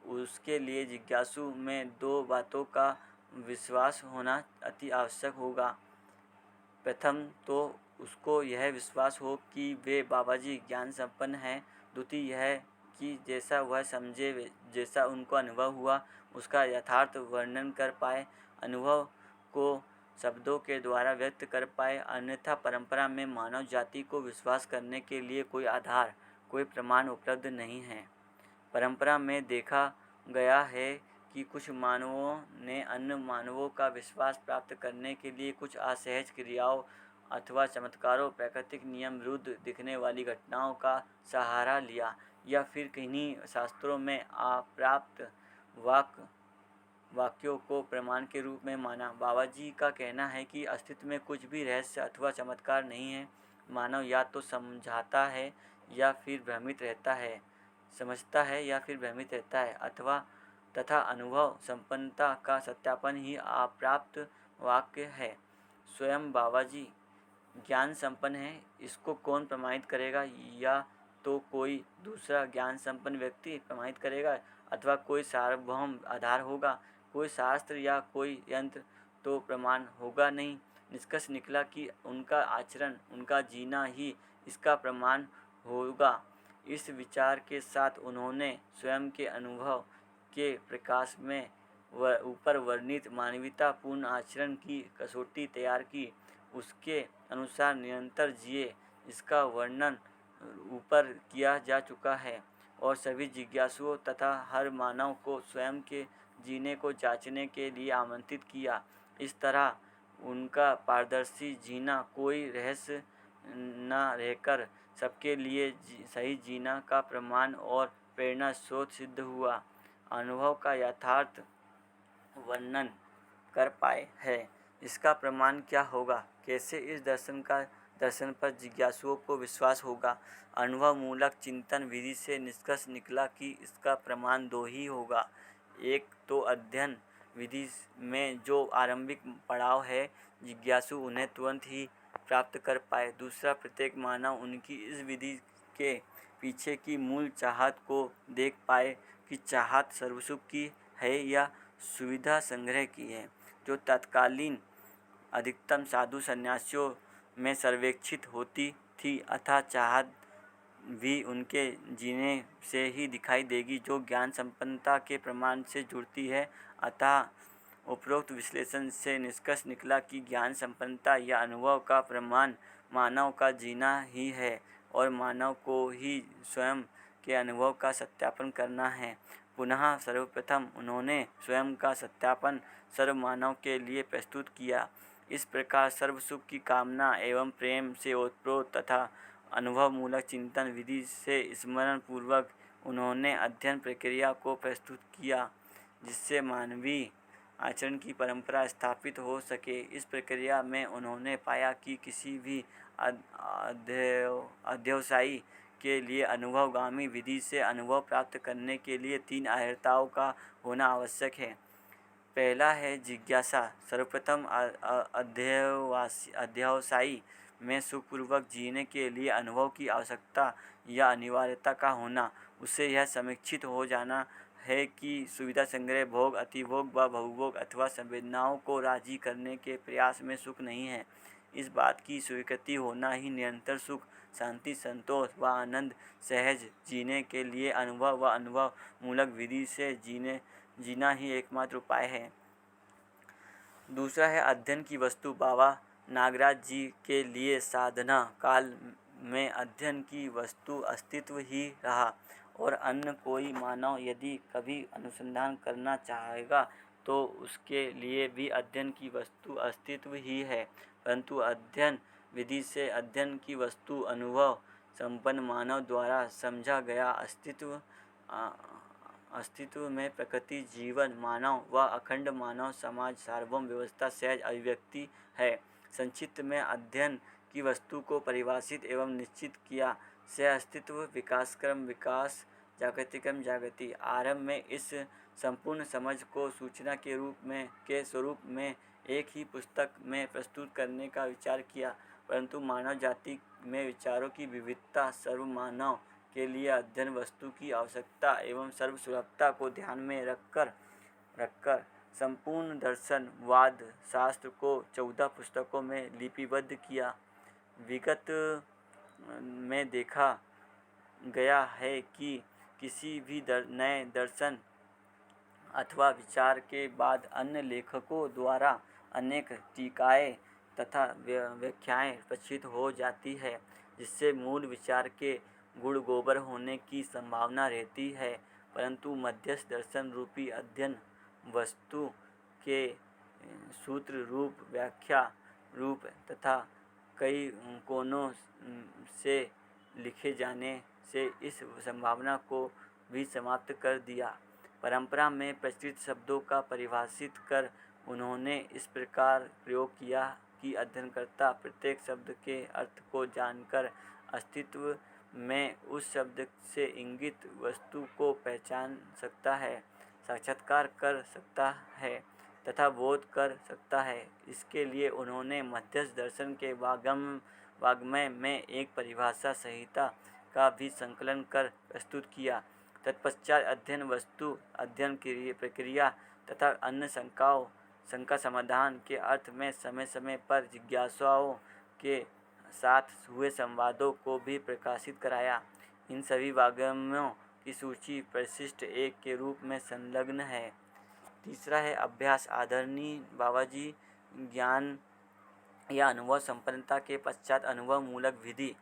उसके लिए जिज्ञासु में 2 बातों का विश्वास होना अति आवश्यक होगा। प्रथम तो उसको यह विश्वास हो कि वे बाबाजी ज्ञान संपन्न हैं। द्वितीय यह कि जैसा वह समझे, जैसा उनको अनुभव हुआ, उसका यथार्थ वर्णन कर पाए, अनुभव को शब्दों के द्वारा व्यक्त कर पाए। अन्यथा परंपरा में मानव जाति को विश्वास करने के लिए कोई आधार, कोई प्रमाण उपलब्ध नहीं है। परंपरा में देखा गया है कि कुछ मानवों ने अन्य मानवों का विश्वास प्राप्त करने के लिए कुछ असहज क्रियाओं अथवा चमत्कारों, प्राकृतिक नियम विरुद्ध दिखने वाली घटनाओं का सहारा लिया, या फिर किन्हीं शास्त्रों में अप्राप्त वाक्यों को प्रमाण के रूप में माना। बाबाजी का कहना है कि अस्तित्व में कुछ भी रहस्य अथवा चमत्कार नहीं है। मानव या तो समझता है या फिर भ्रमित रहता है, अथवा तथा अनुभव संपन्नता का सत्यापन ही अप्राप्त वाक्य है। स्वयं बाबाजी ज्ञान संपन्न है, इसको कौन प्रमाणित करेगा? या तो कोई दूसरा ज्ञान संपन्न व्यक्ति प्रमाणित करेगा, अथवा कोई सार्वभौम आधार होगा, कोई शास्त्र या कोई यंत्र तो प्रमाण होगा नहीं। निष्कर्ष निकला कि उनका आचरण, उनका जीना ही इसका प्रमाण होगा। इस विचार के साथ उन्होंने स्वयं के अनुभव के प्रकाश में ऊपर वर्णित मानवीयतापूर्ण आचरण की कसौटी तैयार की। उसके अनुसार निरंतर जिए, इसका वर्णन ऊपर किया जा चुका है, और सभी जिज्ञासुओं तथा हर मानव को स्वयं के जीने को जांचने के लिए आमंत्रित किया। इस तरह उनका पारदर्शी जीना कोई रहस्य न रहकर सबके लिए सही जीना का प्रमाण और प्रेरणा स्रोत सिद्ध हुआ। अनुभव का यथार्थ वर्णन कर पाए है, इसका प्रमाण क्या होगा? कैसे इस दर्शन पर जिज्ञासुओं को विश्वास होगा? अनुभव मूलक चिंतन विधि से निष्कर्ष निकला कि इसका प्रमाण 2 ही होगा। एक तो अध्ययन विधि में जो आरंभिक पड़ाव है, जिज्ञासु उन्हें तुरंत ही प्राप्त कर पाए। दूसरा, प्रत्येक मानव उनकी इस विधि के पीछे की मूल चाहत को देख पाए कि चाहत सर्वसुख की है या सुविधा संग्रह की है, जो तत्कालीन अधिकतम साधु सन्यासियों में सर्वेक्षित होती थी। अतः चाहत भी उनके जीने से ही दिखाई देगी, जो ज्ञान संपन्नता के प्रमाण से जुड़ती है। अतः उपरोक्त विश्लेषण से निष्कर्ष निकला कि ज्ञान संपन्नता या अनुभव का प्रमाण मानव का जीना ही है, और मानव को ही स्वयं के अनुभव का सत्यापन करना है। पुनः सर्वप्रथम उन्होंने स्वयं का सत्यापन सर्व मानव के लिए प्रस्तुत किया। इस प्रकार सर्व सुख की कामना एवं प्रेम से ओतप्रोत तथा अनुभव मूलक चिंतन विधि से स्मरण पूर्वक उन्होंने अध्ययन प्रक्रिया को प्रस्तुत किया, जिससे मानवीय आचरण की परंपरा स्थापित हो सके। इस प्रक्रिया में उन्होंने पाया कि किसी भी अध्यवसायी के लिए अनुभवगामी विधि से अनुभव प्राप्त करने के लिए 3 अहर्ताओं का होना आवश्यक है। पहला है जिज्ञासा। सर्वप्रथम अध्यवसायी में सुखपूर्वक जीने के लिए अनुभव की आवश्यकता या अनिवार्यता का होना। उससे यह सुनिश्चित हो जाना है कि सुविधा संग्रह, भोग, अतिभोग व बहुभोग अथवा संवेदनाओं को राजी करने के प्रयास में सुख नहीं है। इस बात की स्वीकृति होना ही निरंतर सुख, शांति, संतोष व आनंद सहज जीने के लिए अनुभव व अनुभव मूलक विधि से जीना ही एकमात्र उपाय है। दूसरा है अध्ययन की वस्तु। बाबा नागराज जी के लिए साधना काल में अध्ययन की वस्तु अस्तित्व ही रहा, और अन्य कोई मानव यदि कभी अनुसंधान करना चाहेगा तो उसके लिए भी अध्ययन की वस्तु अस्तित्व ही है। परंतु अध्ययन विधि से अध्ययन की वस्तु अनुभव संपन्न मानव द्वारा समझा गया अस्तित्व में प्रकृति, जीवन, मानव व अखंड मानव समाज, सार्वभौम व्यवस्था सहज अभिव्यक्ति है। संक्षिप्त में अध्ययन की वस्तु को परिभाषित एवं निश्चित किया से अस्तित्व, विकासक्रम, विकास, जागतिक्रम, जागृति। आरंभ में इस संपूर्ण समझ को सूचना के स्वरूप में एक ही पुस्तक में प्रस्तुत करने का विचार किया, परंतु मानव जाति में विचारों की विविधता, सर्वमानव के लिए अध्ययन वस्तु की आवश्यकता एवं सर्वसुलभता को ध्यान में रखकर संपूर्ण दर्शन वाद शास्त्र को 14 पुस्तकों में लिपिबद्ध किया। विगत में देखा गया है कि किसी भी नए दर्शन अथवा विचार के बाद अन्य लेखकों द्वारा अनेक टीकाएं तथा व्याख्याएं प्रकाशित हो जाती है, जिससे मूल विचार के गुण गोबर होने की संभावना रहती है। परंतु मध्यस्थ दर्शन रूपी अध्ययन वस्तु के सूत्र रूप, व्याख्या रूप तथा कई कोणों से लिखे जाने से इस संभावना को भी समाप्त कर दिया। परंपरा में प्रचलित शब्दों का परिभाषित कर उन्होंने इस प्रकार प्रयोग किया कि अध्ययनकर्ता प्रत्येक शब्द के अर्थ को जानकर अस्तित्व में उस शब्द से इंगित वस्तु को पहचान सकता है, साक्षात्कार कर सकता है तथा बोध कर सकता है। इसके लिए उन्होंने मध्यस्थ दर्शन के वाङ्मय में एक परिभाषा संहिता का भी संकलन कर प्रस्तुत किया। तत्पश्चात अध्ययन वस्तु, अध्ययन की प्रक्रिया तथा अन्य शंका समाधान के अर्थ में समय समय पर जिज्ञासुओं के साथ हुए संवादों को भी प्रकाशित कराया। इन सभी वाङ्मयों की सूची परिशिष्ट एक के रूप में संलग्न है। तीसरा है अभ्यास। आदरणीय बाबाजी ज्ञान या अनुभव संपन्नता के पश्चात अनुभव मूलक विधि।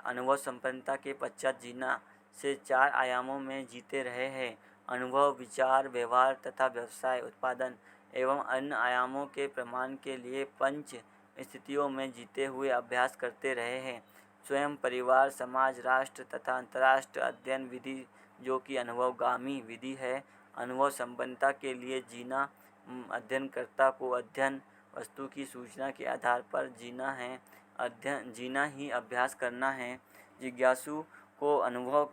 अनुभव संपन्नता के पश्चात जीना से 4 आयामों में जीते रहे हैं। अनुभव, विचार, व्यवहार तथा व्यवसाय, उत्पादन एवं अन्य आयामों के प्रमाण के लिए 5 स्थितियों में जीते हुए अभ्यास करते रहे हैं। स्वयं, परिवार, समाज, राष्ट्र तथा अंतर्राष्ट्र अध्ययन विधि जो कि अनुभवगामी विधि है। अनुभव संपन्नता के लिए जीना, अध्ययनकर्ता को अध्ययन वस्तु की सूचना के आधार पर जीना है, जीना ही अभ्यास करना है। जिज्ञासु को अनुभव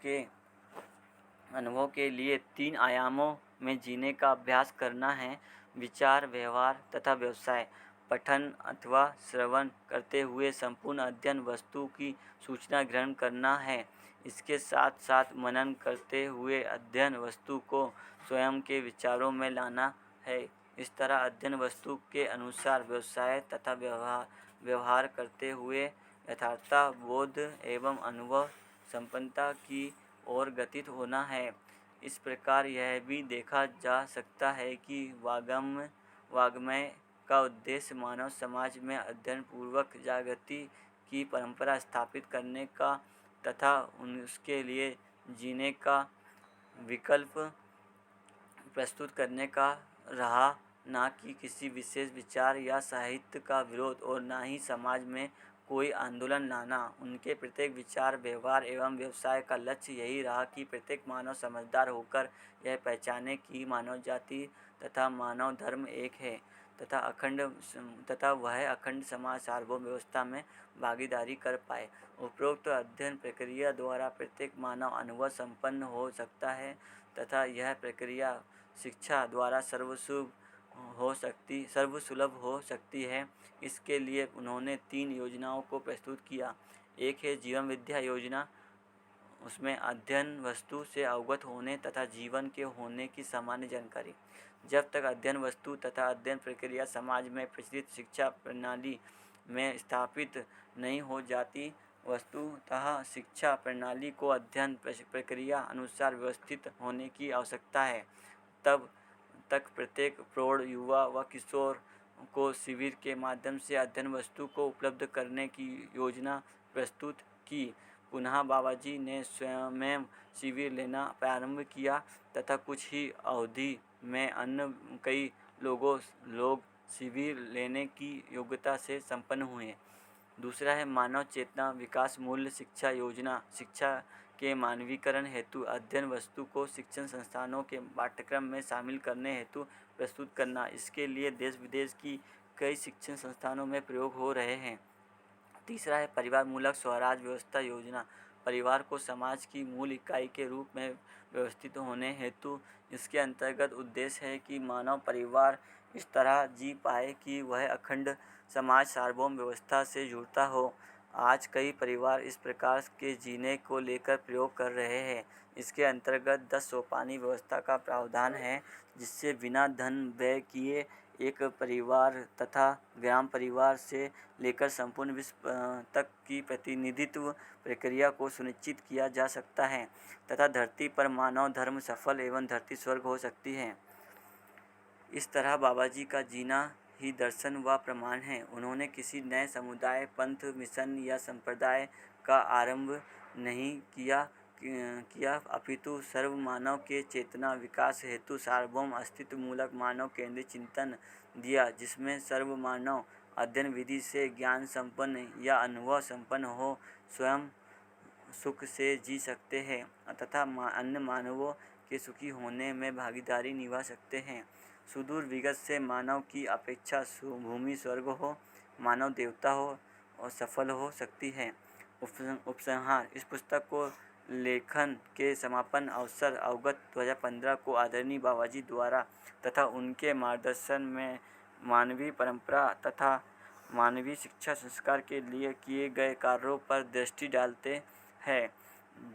के लिए 3 आयामों में जीने का अभ्यास करना है, विचार, व्यवहार तथा व्यवसाय। पठन अथवा श्रवण करते हुए संपूर्ण अध्ययन वस्तु की सूचना ग्रहण करना है। इसके साथ साथ मनन करते हुए अध्ययन वस्तु को स्वयं के विचारों में लाना है। इस तरह अध्ययन वस्तु के अनुसार व्यवसाय तथा व्यवहार करते हुए यथार्थता बोध एवं अनुभव संपन्नता की ओर गतित होना है। इस प्रकार यह भी देखा जा सकता है कि वाङ्मय का उद्देश्य मानव समाज में अध्ययन पूर्वक जागृति की परंपरा स्थापित करने का तथा उसके लिए जीने का विकल्प प्रस्तुत करने का रहा, ना कि किसी विशेष विचार या साहित्य का विरोध और ना ही समाज में कोई आंदोलन लाना। उनके प्रत्येक विचार, व्यवहार एवं व्यवसाय का लक्ष्य यही रहा कि प्रत्येक मानव समझदार होकर यह पहचाने कि मानव जाति तथा मानव धर्म एक है तथा वह अखंड समाज सार्वभौम व्यवस्था में भागीदारी कर पाए। उपरोक्त अध्ययन प्रक्रिया द्वारा प्रत्येक मानव अनुभव संपन्न हो सकता है तथा यह प्रक्रिया शिक्षा द्वारा सर्वसुलभ हो सकती है। इसके लिए उन्होंने 3 योजनाओं को प्रस्तुत किया। एक है जीवन विद्या योजना। उसमें अध्ययन वस्तु से अवगत होने तथा जीवन के होने की सामान्य जानकारी। जब तक अध्ययन वस्तु तथा अध्ययन प्रक्रिया समाज में प्रचलित शिक्षा प्रणाली में स्थापित नहीं हो जाती, वस्तुतः शिक्षा प्रणाली को अध्ययन प्रक्रिया अनुसार व्यवस्थित होने की आवश्यकता है। तब तक प्रत्येक प्रौढ़, युवा व किशोर को शिविर के माध्यम से अध्ययन वस्तु को उपलब्ध करने की योजना प्रस्तुत की। पुनः बाबाजी ने स्वयं शिविर लेना प्रारंभ किया तथा कुछ ही अवधि में अन्य कई लोग शिविर लेने की योग्यता से संपन्न हुए। दूसरा है मानव चेतना विकास मूल्य शिक्षा योजना। शिक्षा के मानवीकरण हेतु अध्ययन वस्तु को शिक्षण संस्थानों के पाठ्यक्रम में शामिल करने हेतु प्रस्तुत करना। इसके लिए देश विदेश की कई शिक्षण संस्थानों में प्रयोग हो रहे हैं। तीसरा है परिवार मूलक स्वराज व्यवस्था योजना। परिवार को समाज की मूल इकाई के रूप में व्यवस्थित होने हेतु इसके अंतर्गत उद्देश्य है कि मानव परिवार इस तरह जी पाए कि वह अखंड समाज सार्वभौम व्यवस्था से जुड़ता हो। आज कई परिवार इस प्रकार के जीने को लेकर प्रयोग कर रहे हैं। इसके अंतर्गत 10 सोपानी व्यवस्था का प्रावधान है, जिससे बिना धन व्यय किए एक परिवार तथा ग्राम परिवार से लेकर संपूर्ण विश्व तक की प्रतिनिधित्व प्रक्रिया को सुनिश्चित किया जा सकता है तथा धरती पर मानव धर्म सफल एवं धरती स्वर्ग हो सकती है। इस तरह बाबा जी का जीना ही दर्शन व प्रमाण है। उन्होंने किसी नए समुदाय, पंथ, मिशन या संप्रदाय का आरंभ नहीं किया अपितु सर्व मानव के चेतना विकास हेतु सार्वभौम अस्तित्व मूलक मानव केंद्रित चिंतन दिया, जिसमें सर्व मानव अध्ययन विधि से ज्ञान संपन्न या अनुभव संपन्न हो स्वयं सुख से जी सकते हैं तथा अन्य मानवों के सुखी होने में भागीदारी निभा सकते हैं। सुदूर विगत से मानव की अपेक्षा भूमि स्वर्ग हो, मानव देवता हो और सफल हो सकती है। उपसंहार। इस पुस्तक को लेखन के समापन अवसर अवगत 2015 को आदरणीय बाबाजी द्वारा तथा उनके मार्गदर्शन में मानवीय परंपरा तथा मानवीय शिक्षा संस्कार के लिए किए गए कार्यों पर दृष्टि डालते हैं।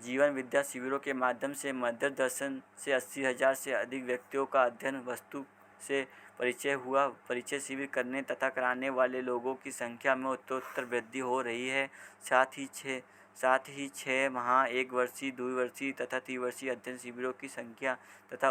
जीवन विद्या शिविरों के माध्यम से मध्य दर्शन से 80,000 से अधिक व्यक्तियों का अध्ययन वस्तु से परिचय हुआ। परिचय शिविर करने तथा कराने वाले लोगों की संख्या में उत्तरोत्तर वृद्धि हो रही है। साथ ही 6 माह, 1 वर्षीय, 2 वर्षीय तथा 3 वर्षीय अध्ययन शिविरों की संख्या तथा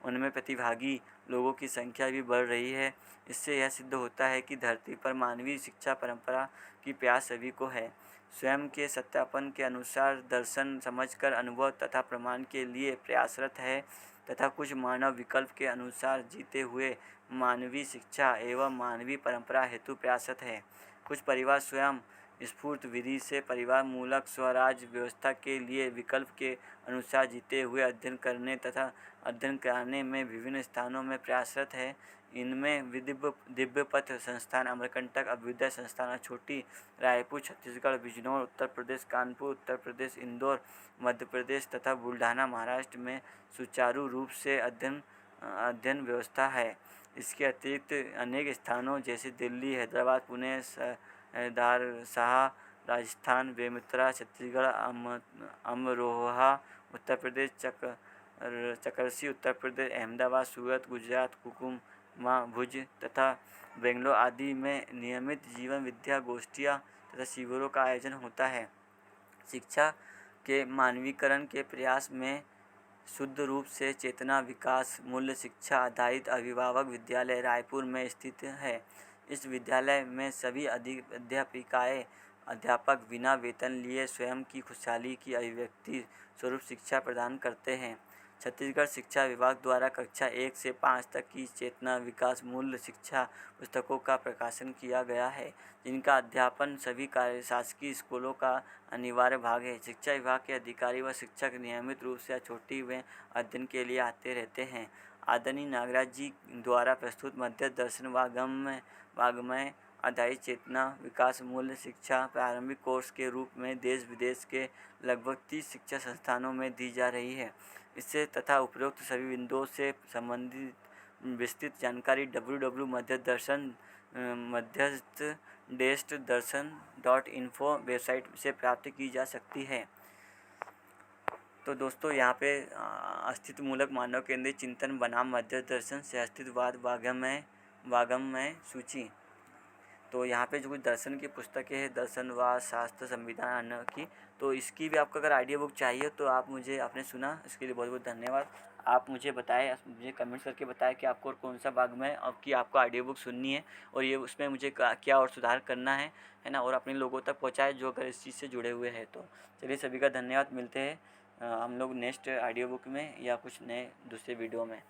उनमें प्रतिभागी लोगों की संख्या भी बढ़ रही है। इससे यह सिद्ध होता है कि धरती पर मानवीय शिक्षा परंपरा की प्यास सभी को है। स्वयं के सत्यापन के अनुसार दर्शन समझकर अनुभव तथा प्रमाण के लिए प्रयासरत है तथा कुछ मानव विकल्प के अनुसार जीते हुए मानवीय शिक्षा एवं मानवीय परंपरा हेतु प्रयासरत है। कुछ परिवार स्वयं स्फूर्त विधि से परिवार मूलक स्वराज व्यवस्था के लिए विकल्प के अनुसार जीते हुए अध्ययन करने तथा अध्ययन कराने में विभिन्न स्थानों में प्रयासरत है। इनमें दिव्य पथ संस्थान, अमरकंटक अभ्युदय संस्थान, छोटी रायपुर छत्तीसगढ़, बिजनौर उत्तर प्रदेश, कानपुर उत्तर प्रदेश, इंदौर मध्य प्रदेश तथा बुल्ढाना महाराष्ट्र में सुचारू रूप से अध्ययन व्यवस्था है। इसके अतिरिक्त अनेक स्थानों जैसे दिल्ली, हैदराबाद, पुणे, शाह राजस्थान, बेमेतरा छत्तीसगढ़, अमरोहा उत्तर प्रदेश, चकरसी उत्तर प्रदेश, अहमदाबाद सूरत गुजरात, कुकुमा भुज तथा बेंगलोर आदि में नियमित जीवन विद्या गोष्ठियाँ तथा शिविरों का आयोजन होता है। शिक्षा के मानवीकरण के प्रयास में शुद्ध रूप से चेतना विकास मूल्य शिक्षा आधारित अभिभावक विद्यालय रायपुर में स्थित है। इस विद्यालय में सभी अध्यापक बिना वेतन लिए स्वयं की खुशहाली की अभिव्यक्ति स्वरूप शिक्षा प्रदान करते हैं। छत्तीसगढ़ शिक्षा विभाग द्वारा कक्षा 1 से 5 तक की चेतना विकास मूल्य शिक्षा पुस्तकों का प्रकाशन किया गया है, जिनका अध्यापन सभी शासकीय स्कूलों का अनिवार्य भाग है। शिक्षा विभाग के अधिकारी व शिक्षक नियमित रूप से छोटी में अध्ययन के लिए आते रहते हैं। आदरणीय नागराज जी द्वारा प्रस्तुत मध्य दर्शन वाग्मय आधारित चेतना विकास मूल्य शिक्षा प्रारंभिक कोर्स के रूप में देश विदेश के लगभग 30 शिक्षा संस्थानों में दी जा रही है। इससे तथा उपरोक्त सभी बिंदुओं से संबंधित विस्तृत जानकारी www.मध्यस्थ-दर्शन.info वेबसाइट से प्राप्त की जा सकती है। तो दोस्तों, यहाँ पे अस्तित्व मूलक मानव केंद्रित चिंतन बनाम मध्य दर्शन से अस्तित्ववाद वागमय सूची। तो यहाँ पे जो कुछ दर्शन की पुस्तकें हैं, दर्शनवाद, शास्त्र, संविधान की, तो इसकी भी आपको अगर ऑडियो बुक चाहिए तो आप मुझे आपने सुना, इसके लिए बहुत बहुत धन्यवाद। आप मुझे कमेंट्स करके बताएं कि आपको कौन सा वाग्मय की आपको ऑडियो बुक सुननी है और ये उसमें मुझे क्या और सुधार करना है ना, और अपने लोगों तक पहुँचाए जो अगर इस चीज़ से जुड़े हुए हैं। तो चलिए, सभी का धन्यवाद। मिलते हैं हम लोग नेक्स्ट ऑडियो बुक में या कुछ नए दूसरे वीडियो में।